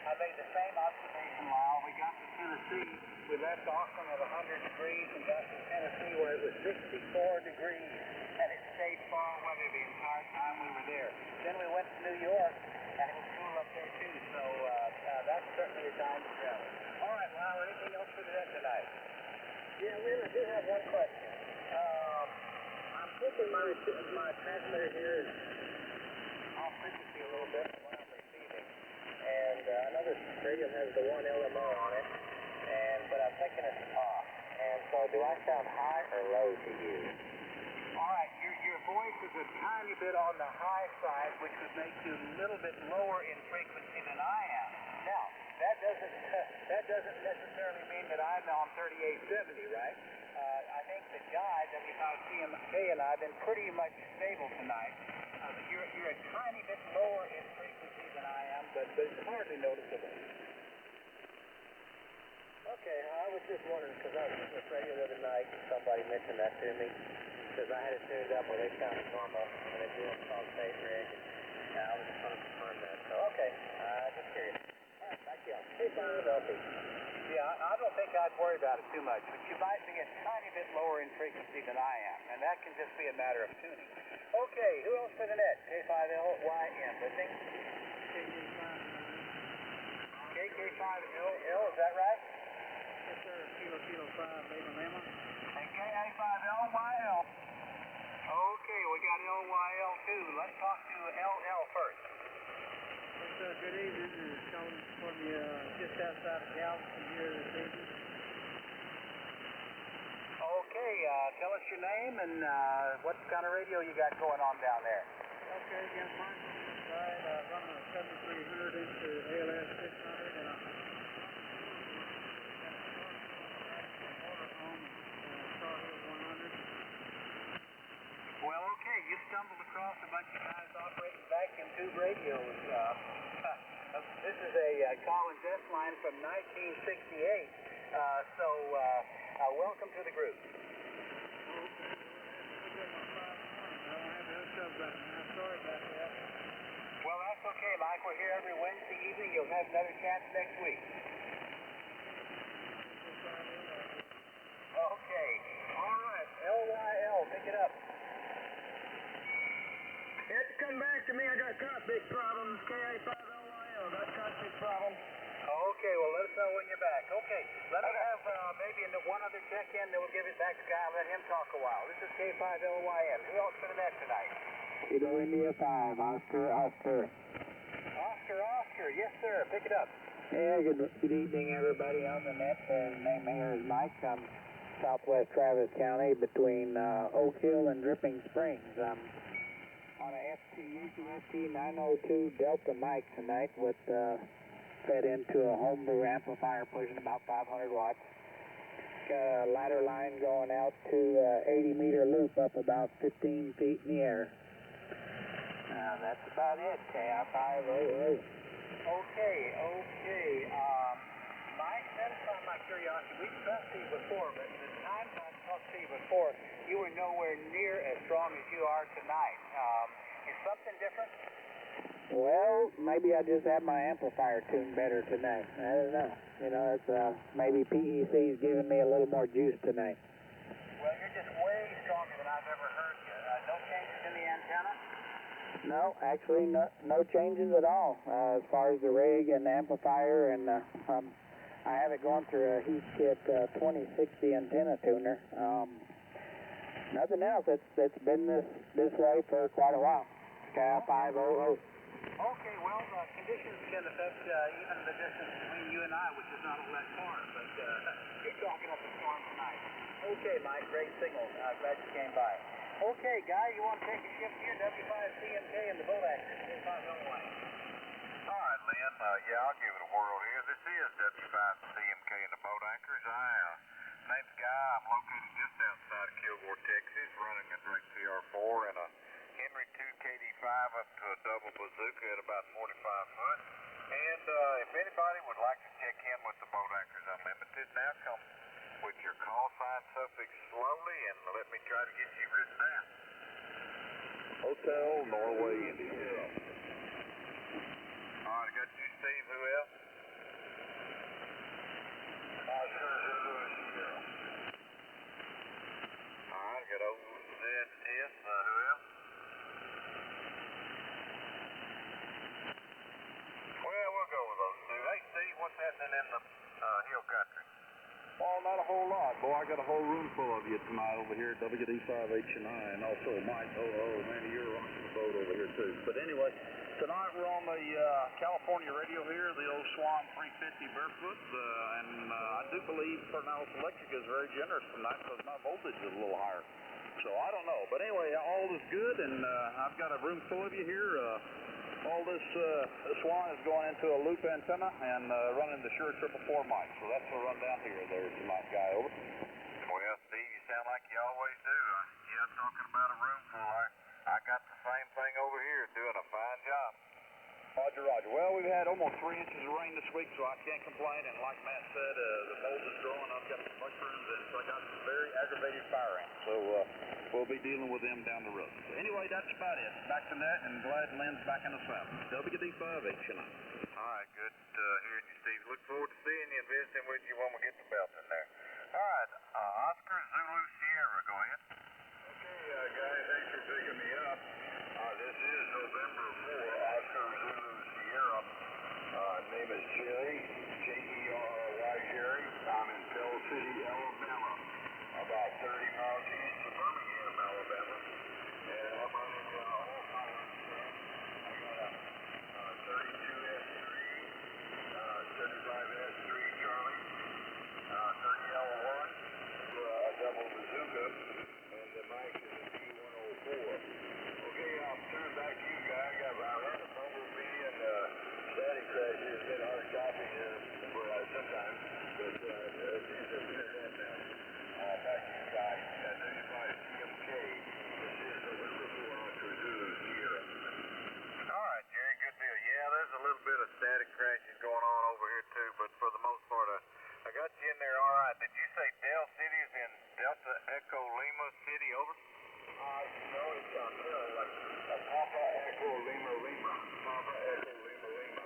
I made the same observation, Lyle. We got to Tennessee. We left Austin at 100 degrees and got to Tennessee where it was 64 degrees, and it stayed fall weather the entire time we were there. Then we went to New York, and it was cool up there too. So that's certainly a time to travel. All right, Lyle. Anything else for the net tonight? Yeah, Lynn, I do have one question. I'm thinking my transmitter here is off frequency a little bit when I'm receiving. And another radio has the 1 LMO on it, but I'm thinking it's off. And so do I sound high or low to you? All right, your voice is a tiny bit on the high side, which would make you a little bit lower in frequency than I am. Now, that doesn't necessarily mean that I'm on 3870, right? I think the guy, W5CMK, and I have been pretty much stable tonight. You're a tiny bit lower in frequency than I am, but it's hardly noticeable. Okay, I was just wondering, because I was listening to radio the other night, somebody mentioned that to me, because I had it tuned up where they sounded normal, and it didn't call state rig. Yeah, I was just going to confirm that. So, okay, just curious. All right, thank you. Hey, Philadelphia. Yeah, I don't think I'd worry about it too much, but you might be a tiny bit lower in frequency than I am, and that can just be a matter of tuning. Okay, who else for the net? K5LYM, listening? KK5LL, is that right? Yes, sir. Kilo 5, Lima Lima. And KA5LYL. Okay, we got LYL too. Let's talk to LL first. Yes, sir. Good evening. This is calling from you just outside of Galveston here this evening. Okay, tell us your name and what kind of radio you got going on down there. Okay, again, Mike. Right, running a 7300 into ALS 600, and I'm Well, okay, you stumbled across a bunch of guys operating vacuum tube radios. This is a Collins S line from 1968, so welcome to the group. sorry about that. Well, that's okay, Mike. We're here every Wednesday evening. You'll have another chance next week. Okay. All right. LYL, pick it up. You have to come back to me. I got cockpit problems. KA5LYL. Got cockpit problems. Okay, well, let us know when you're back. Okay, let me have maybe one other check-in, then we'll give it back to Guy and let him talk a while. This is K5LYM. Who else for the net tonight? Kilo India 5, Oscar. Oscar, yes, sir. Pick it up. Yeah, good evening, everybody on the net. Name here is Mike. I'm southwest Travis County between Oak Hill and Dripping Springs. I'm on a FT 902 Delta mic tonight with fed into a homebrew amplifier pushing about 500 watts. Got a ladder line going out to 80-meter loop up about 15 feet in the air. That's about it, KI500. Okay. Mike, satisfy my curiosity. We've talked to you before, but the times I've talked to you before, you were nowhere near as strong as you are tonight. Is something different? Well, maybe I just have my amplifier tuned better tonight. I don't know. You know, it's maybe PEC's giving me a little more juice tonight. Well, you're just way stronger than I've ever heard you. No changes in the antenna? No, actually, no changes at all as far as the rig and the amplifier, and I have it going through a Heathkit 2060 antenna tuner. Nothing else. It's been this way for quite a while. KI500. Okay, well, conditions can affect even the distance between you and I, which is not all that far, but you're talking up a storm tonight. Okay, Mike, great signal. Glad you came by. Okay, Guy, you want to take a shift here? W5CMK and the boat actors. All right, Lynn. Yeah, I'll give it a whirl here. This is W5CMK and the boat anchors. Name's Guy. I'm located just outside of Kilgore, Texas, running a Drake CR4 and a Henry 2 KD5 up to a double bazooka at about 45 foot. And if anybody would like to check in with the Boat Anchors Unlimited, now come with your call sign suffix slowly and let me try to get you written down. Hotel Norway, India. All right, I got you, Steve. Who else? Sure, all right, I got OZS. Who else? Well, we'll go with those two. Hey, Steve, what's happening in the hill country? Oh, not a whole lot. Boy, I got a whole room full of you tonight over here at WD5HNI, and also Mike. Manny, you're rocking the boat over here, too. But anyway, tonight we're on the California radio here, the old Swan 350 barefoot, and I do believe Fernald's Electric is very generous tonight because my voltage is a little higher. So I don't know. But anyway, all is good, and I've got a room full of you here. All this Swan is going into a loop antenna and running the Shure 444 mic. So that's the rundown here there tonight, Guy. Over. Well, Steve, like you always do. Yeah, talking about a room full, I got the same thing over here, doing a fine job. Roger, roger. Well, we've had almost 3 inches of rain this week, so I can't complain. And like Matt said, the mold is growing. I've got some mushrooms, and so I got some very aggravated fire ants. So we'll be dealing with them down the road. So anyway, that's about it. Back to Nat, and glad Lynn's back in the saddle. WD5H tonight. All right, good hearing you, Steve. Look forward to seeing you and visiting with you when we get the belt in there. All right, Oscar Zulu Sierra, go ahead. Okay, guys, thanks for picking me up. This is November 4, Oscar Zulu Sierra. Name is Jerry, Jerry. Jerry. I'm in Pell City, Alabama, about 30 miles east of Birmingham, Alabama. And I'm running all my I got a 32S3, 75S3 Charlie, 30L1, a double bazooka, and the mic is a P104. Okay, I'll turn back to you guys. I've had a bumblebee and static crashes. It's been hard shopping sometimes, but things have been that now. Back to you guys. WFIRUA. This is November 4 Oscar Zulu Sierra. All right, Jerry, good deal. Yeah, there's a little bit of static crashes going on over here, too, but for the most part, I got you in there all right. Did you say Del City is in Delta Echo Lima City, over? No, it's like Papa Echo Lima Lima. Papa Echo Lima Lima.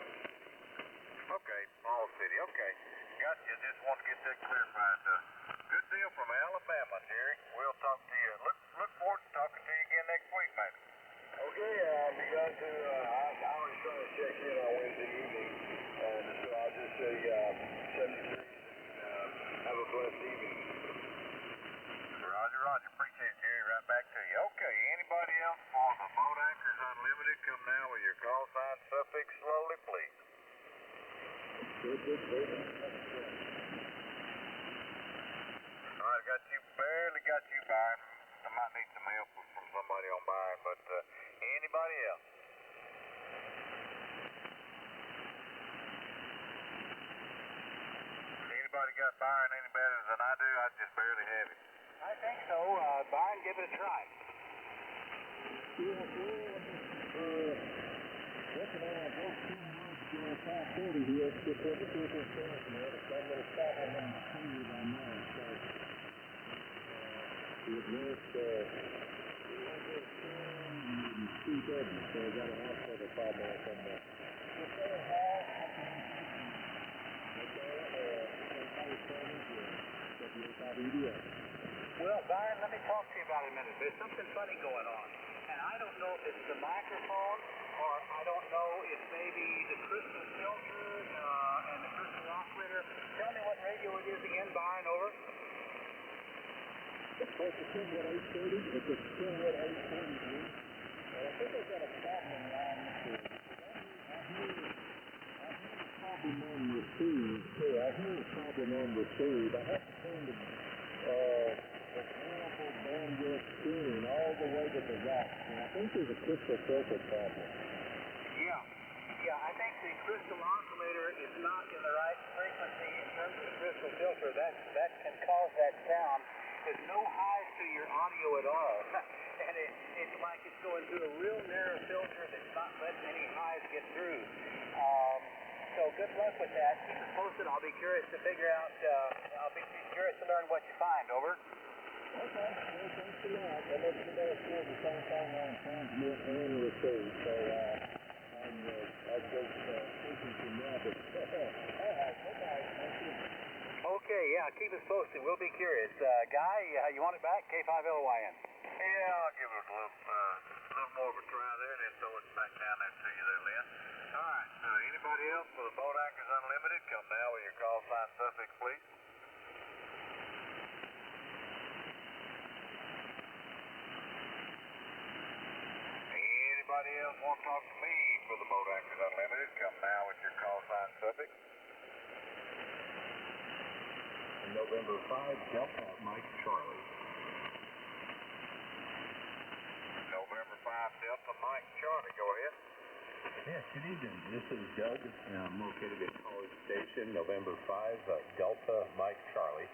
Okay, small city. Okay, gotcha. Just want to get that clarified. Good deal from Alabama, Jerry. We'll talk to you. Look forward to talking to you again next week, maybe. Okay, I'll be glad to. I always try to check in on Wednesday evening, and so I'll just say 73 and have a blessed evening. Roger, roger. Appreciate it, Jerry. Right back to you. Okay, anybody else for the Boat Anchors Unlimited? Come now with your call sign suffix slowly, please. All right, barely got you, Byron. I might need some help from somebody on Byron, but anybody else? Anybody got Byron any better than I do? I just barely have it. I think so. Byron, give it a try. Well, Byron, let me talk to you about it a minute. There's something funny going on. And I don't know if it's the microphone, or I don't know if maybe the crystal filter and the crystal oscillator. Tell me what radio it is again, Byron, over. It's supposed to send at 8:30, but it's still at 8:43. I think I've got a problem on this. I hear a problem on receive, too. I hear a problem on receive. I have to turn the variable bandwidth tuning all the way to the right. And I think there's a crystal filter problem. Yeah, I think the crystal oscillator is not in the right frequency in terms of the crystal filter. That can cause that sound. There's no highs to your audio at all. And it's like it's going through a real narrow filter that's not letting any highs get through. So good luck with that. Keep it posted. I'll be curious to figure out, I'll be curious to learn what you find. Over. Okay, well, thanks a lot. I'll let you know if there's the same thing on transmit and receive. So, I'll go speaking to now, but all right, bye-bye. Thank you. Okay, yeah, keep us posted. We'll be curious. Guy, you want it back? K5LYN. Yeah, I'll give it a little more of a try there, and then throw it back down there to you there, Lynn. All right, anybody else for the Boat Anchors Unlimited? Come now with your call sign suffix, please. Anybody else want to talk to me for the Boat Anchors Unlimited? Come now with your call sign suffix. November 5, Delta Mike Charlie. November 5, Delta Mike Charlie, go ahead. Yes, good evening. This is Doug. I'm located at College Station, November 5, Delta Mike Charlie.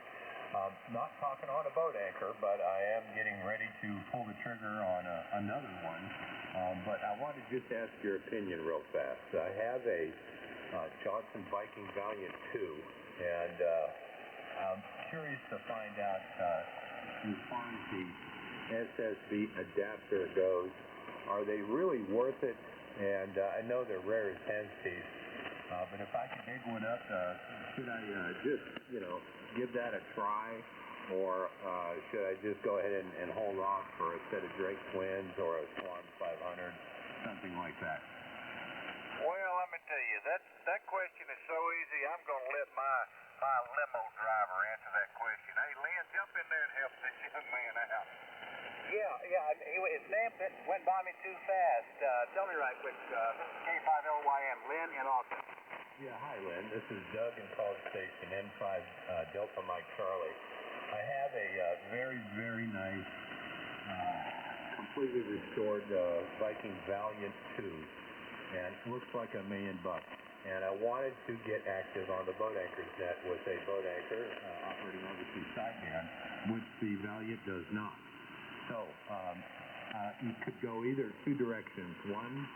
Not talking on a boat anchor, but I am getting ready to pull the trigger on another one. But I wanted to just ask your opinion real fast. I have a Johnson Viking Valiant 2, and I'm curious to find out as far as the SSB adapter goes, are they really worth it? And I know they're rare as hen's teeth, but if I could dig one up, should I just, give that a try, or should I just go ahead and hold off for a set of Drake Twins or a Swan 500, something like that? Well, let me tell you, that question is so easy, I'm going to let my limo driver answer that question. Hey, Lynn, jump in there and help this young man out. Yeah, his name went by me too fast. Tell me right quick, this is K5LYM, Lynn in Austin. Yeah, hi, Lynn. This is Doug in College Station, N5 Delta Mike Charlie. I have a very, very nice, completely restored Viking Valiant 2, and it looks like $1 million. And I wanted to get active on the boat anchors net with a boat anchor operating overseas sideband, which the Valiant does not. So you could go either two directions. One,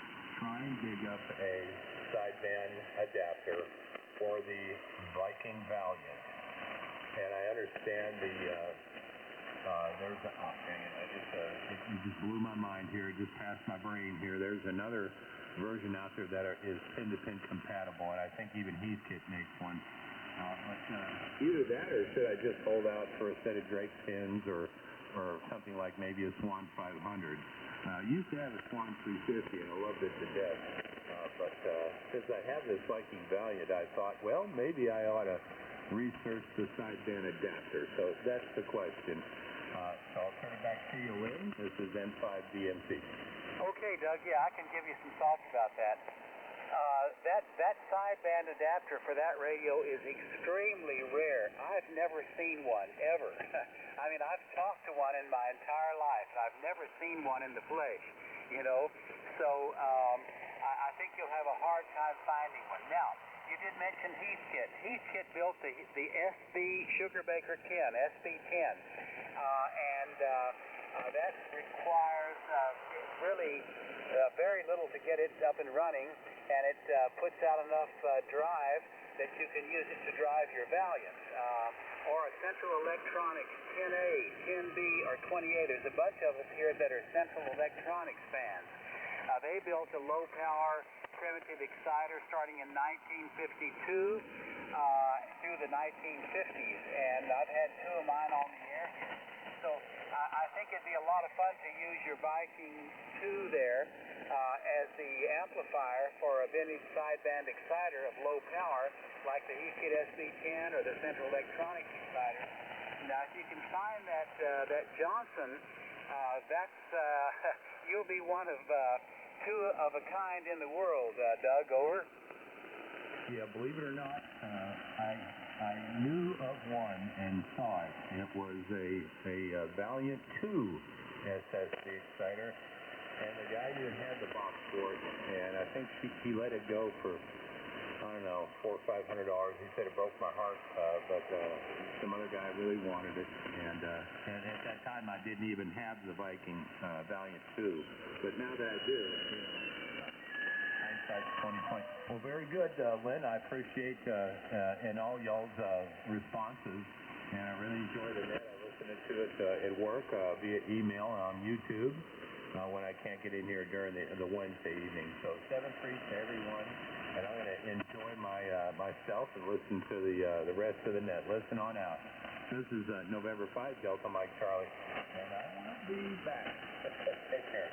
try and dig up a sideband adapter for the Viking Valiant. And I understand there's it just blew my mind here. It just passed my brain here. There's another version out there that is pin-to-pin compatible, and I think even Heathkit makes one. But either that, or should I just hold out for a set of Drake pins, or something like maybe a Swan 500? I used to have a Swan 350, and I loved it to death. But since I have this Viking Valiant, I thought, well, maybe I ought to research the sideband adapter. So that's the question. So I'll turn it back to you, Lynn. This is N5DMC. Okay, Doug, yeah, I can give you some thoughts about that. That sideband adapter for that radio is extremely rare. I've never seen one, ever. I mean, I've talked to one in my entire life, and I've never seen one in the flesh, So I think you'll have a hard time finding one. Now, you did mention Heathkit. Heathkit built the SB Sugarbaker 10, SB10, and that requires really very little to get it up and running, and it puts out enough drive that you can use it to drive your Valiant, or a Central Electronics 10A, 10B, or 20A. There's a bunch of us here that are Central Electronics fans. They built a low-power primitive exciter starting in 1952 through the 1950s, and I've had two of mine on the air here. So I think it'd be a lot of fun to use your Viking 2 there as the amplifier for a vintage sideband exciter of low power, like the Heathkit SB10 or the Central Electronics exciter. Now, if you can find that Johnson, you'll be one of two of a kind in the world, Doug. Over. Yeah, believe it or not, I knew of one and saw it. It was a Valiant 2 SSB exciter, and the guy even had the box for it, and I think he let it go for, I don't know, $400 or $500. He said it broke my heart, but some other guy really wanted it, and at that time I didn't even have the Viking Valiant 2, but now that I do, hindsight's 2020. Well, very good, Lynn. I appreciate and all y'all's responses, and I really enjoy the net. I listen to it at work via email on YouTube when I can't get in here during the Wednesday evening. So 7-3 to everyone, and I'm going to enjoy myself and listen to the rest of the net. Listen on out. This is November 5, Delta Mike Charlie, and I will be back. Take care.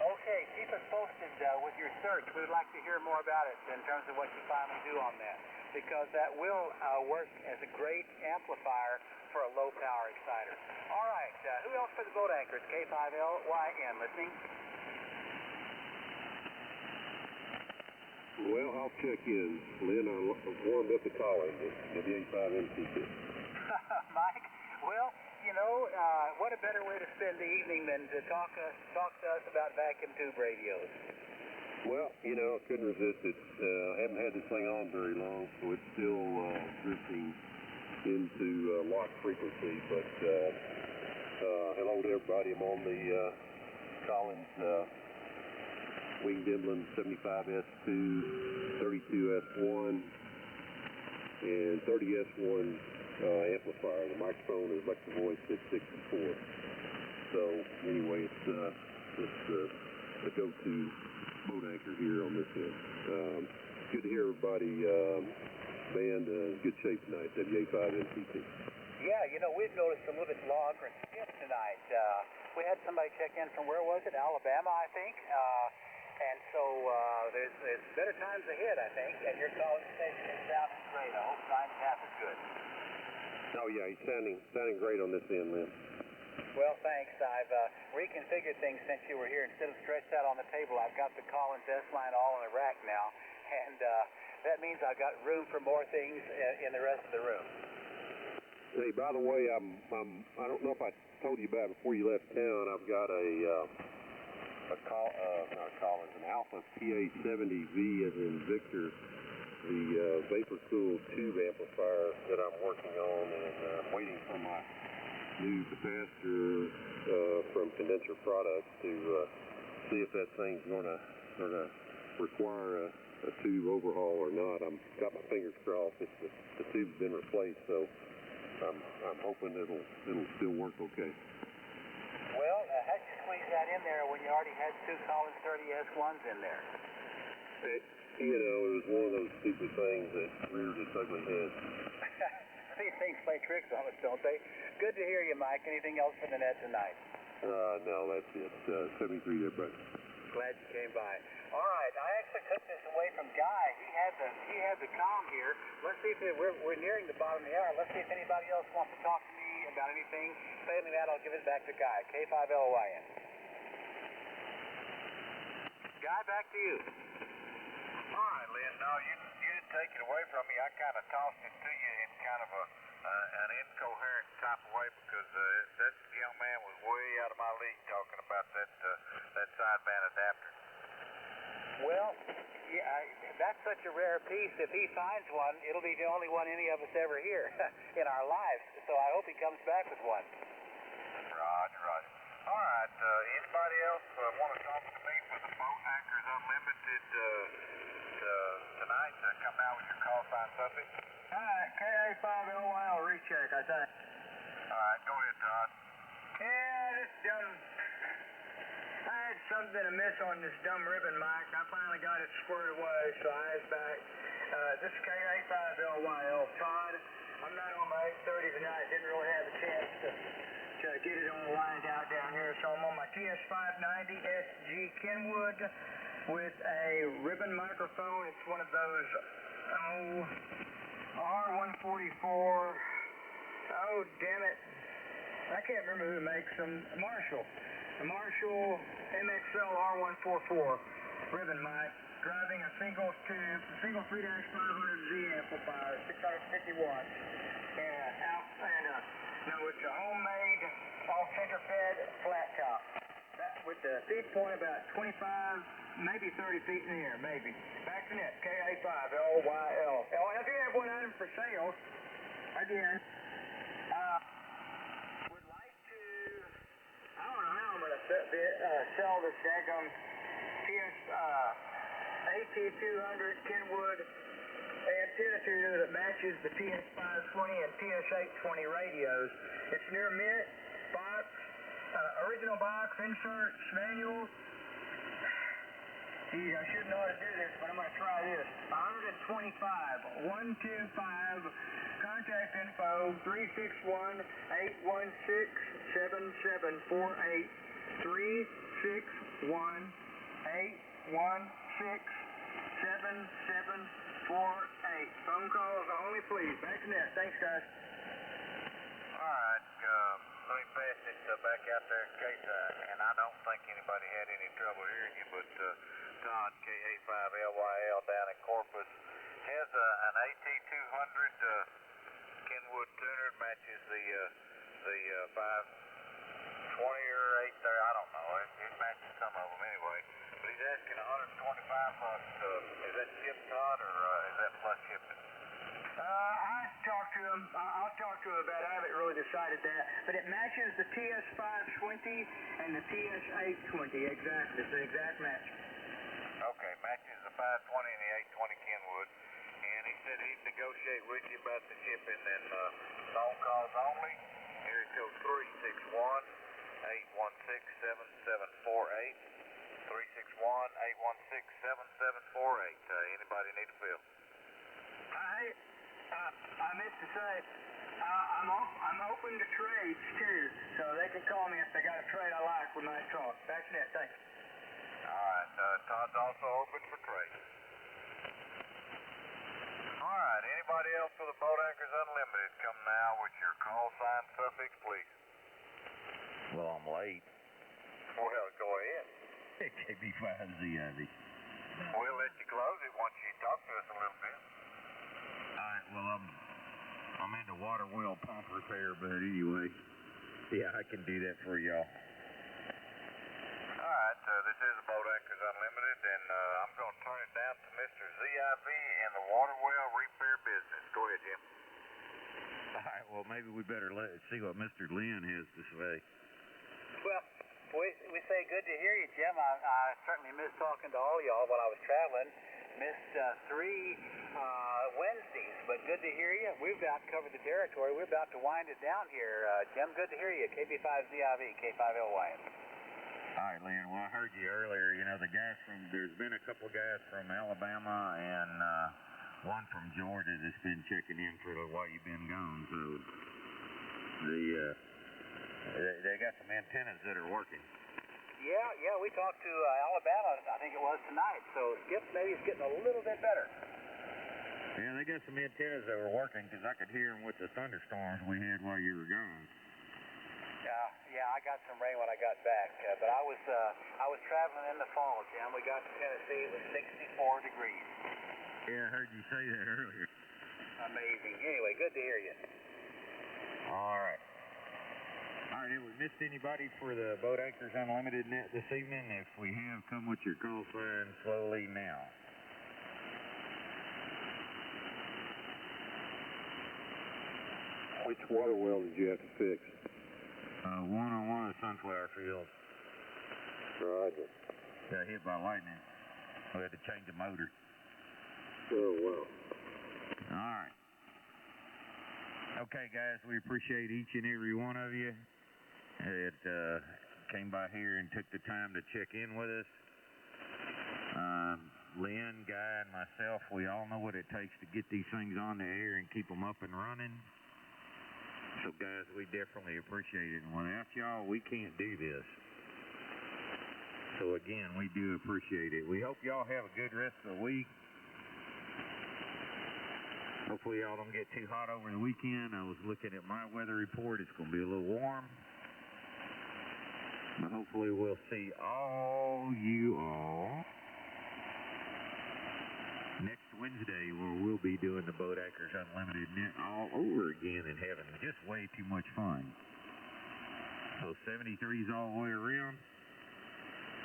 Okay, keep us posted with your search. We would like to hear more about it in terms of what you finally do on that, because that will work as a great amplifier for a low-power exciter. All right, who else for the boat anchors? K5LYN, listening. Well, I'll check in. Lynn, I warmed up the collar. W5RUA. Mike, well, what a better way to spend the evening than to talk to us about vacuum tube radios. Well, I couldn't resist it. I haven't had this thing on very long, so it's still drifting into lock frequency. But hello to everybody. I'm on the Collins Winged Inland 75S2, 32S1, and 30S1 amplifier. The microphone is Electro Voice 664. So anyway, it's the go-to boat anchor here on this end. Good to hear everybody. Band in good shape tonight. W5RUA. Yeah, you know, we've noticed a little bit longer and stiff tonight. We had somebody check in from, where was it? Alabama, I think. And so there's better times ahead, I think. And your calling station is sounding great. I hope 9.5 is good. Oh yeah, he's sounding great on this end, man. Well, thanks. I've reconfigured things since you were here. Instead of stretched out on the table, I've got the Collins S-line all in a rack now, and that means I've got room for more things in the rest of the room. Hey, by the way, I don't know if I told you about it before you left town. I've got an Alpha PA70V as in Victor, the vapor cooled tube amplifier that I'm working on, and waiting for my new capacitor from Condenser Products to see if that thing's gonna require a tube overhaul or not. I'm got my fingers crossed. The tube's been replaced, so I'm hoping it'll still work okay. Well, how'd you squeeze that in there when you already had two Collins 30S1s in there? You know, it was one of those stupid things that reared its ugly head. These things play tricks on us, don't they? Good to hear you, Mike. Anything else for the net tonight? No, that's it. 73 there, Brett. Glad you came by. All right, I actually took this away from Guy. He had the comm here. Let's see if we're nearing the bottom of the hour. Let's see if anybody else wants to talk to me about anything. Failing that, I'll give it back to Guy. K5LOYN. Guy, back to you. All right, Lynn. No, you didn't take it away from me. I kind of tossed it to you in kind of an incoherent type of way because that young man was way out of my league talking about that sideband adapter. Well, yeah, that's such a rare piece. If he finds one, it'll be the only one any of us ever hear in our lives. So I hope he comes back with one. Roger. All right. Anybody else want to talk to me for the Boat Anchors Unlimited tonight? Come out with your call sign subject. KA5LYL recheck, I think. All right, go ahead, Todd. Yeah, I had something amiss on this dumb ribbon mic. I finally got it squared away, so I asked back. This is KA5LYL. Todd, I'm not on my 830 tonight. Didn't really have a chance to get it all lined out down here, so I'm on my TS590 SG Kenwood with a ribbon microphone. It's one of those, R144. Oh, damn it. I can't remember who makes them. Marshall. The Marshall MXL R144 ribbon mic, driving a single 3-500Z amplifier, 650 watts. It's a homemade, all center fed flat top. With the feed point about 25, maybe 30 feet in the air, maybe. Back to net, KA5LYL. I do have one item for sale. Again. Would like to, I don't know how I'm going to sell this daggum AT200 Kenwood antenna tuner that matches the TS520 and TS820 radios. It's near mint, box, original box, inserts, manual. Gee, I shouldn't know how to do this, but I'm going to try this. 125, contact info, 361-816-7748, 361-816-7748. Phone calls only, please. Back to net. Thanks, guys. All right, let me pass it back out there in case, and I don't think anybody had any trouble hearing you, but Todd, KA5LYL down in Corpus, has an AT200 Kenwood tuner, matches the 520 or 830, I don't know, it matches some of them anyway, but he's asking $125. Is that shipped, Todd, or is that plus shipping? I talked to to him. I'll talk to him about it. I haven't really decided that. But it matches the TS520 and the TS820 exactly. It's the exact match. Okay, matches the 520 and the 820 Kenwood. And he said he'd negotiate with you about the shipping and phone calls only. Area code 361-816-7748. 361-816-7748. Anybody need a fill? I meant to say, I'm open to trades too, so they can call me if they got a trade I like. We might talk. That's it. Thanks. All right, Todd's also open for trade. All right, anybody else with the Boat Anchors Unlimited, come now with your call sign suffix, please. Well, I'm late. Well, go ahead. KB5ZIV. We'll let you close it once you talk to us a little bit. All right, well, I'm into water well pump repair, but anyway, yeah, I can do that for y'all. All right, this is the Boat Anchors Unlimited, and I'm going to turn it down to Mr. ZIV and the water well repair business. Go ahead, Jim. All right, well, maybe we better see what Mr. Lynn has to say. Well, we say good to hear you, Jim. I certainly missed talking to all y'all while I was traveling. Missed 3 Wednesdays, but good to hear you. We've about covered the territory. We're about to wind it down here. Jim, good to hear you. KB5ZIV, K5LY. All right, Lynn, well, I heard you earlier. You know, there's been a couple of guys from Alabama and one from Georgia that's been checking in for while you've been gone. So they got some antennas that are working. Yeah, we talked to Alabama, I think it was tonight, so Skip maybe is getting a little bit better. Yeah, they got some antennas that were working because I could hear them with the thunderstorms we had while you were gone. Yeah, I got some rain when I got back, but I was traveling in the fall, Jim. We got to Tennessee, it was 64 degrees. Yeah, I heard you say that earlier. Amazing. Anyway, good to hear you. All right. All right, have we missed anybody for the Boat Anchors Unlimited net this evening? If we have, come with your call sign slowly now. Which water well did you have to fix? One on one of Sunflower Field. Roger. Got hit by lightning. We had to change the motor. Oh, wow. All right. Okay, guys, we appreciate each and every one of you that came by here and took the time to check in with us. Lynn, Guy, and myself, we all know what it takes to get these things on the air and keep them up and running. So, guys, we definitely appreciate it. And without y'all, we can't do this. So, again, we do appreciate it. We hope y'all have a good rest of the week. Hopefully y'all don't get too hot over the weekend. I was looking at my weather report. It's going to be a little warm. But hopefully we'll see all you all next Wednesday, where we'll be doing the Boat Anchors Unlimited net all over again and having just way too much fun. So 73s all the way around.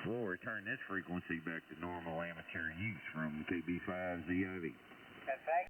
We'll return this frequency back to normal amateur use from KB5ZIV. And thanks.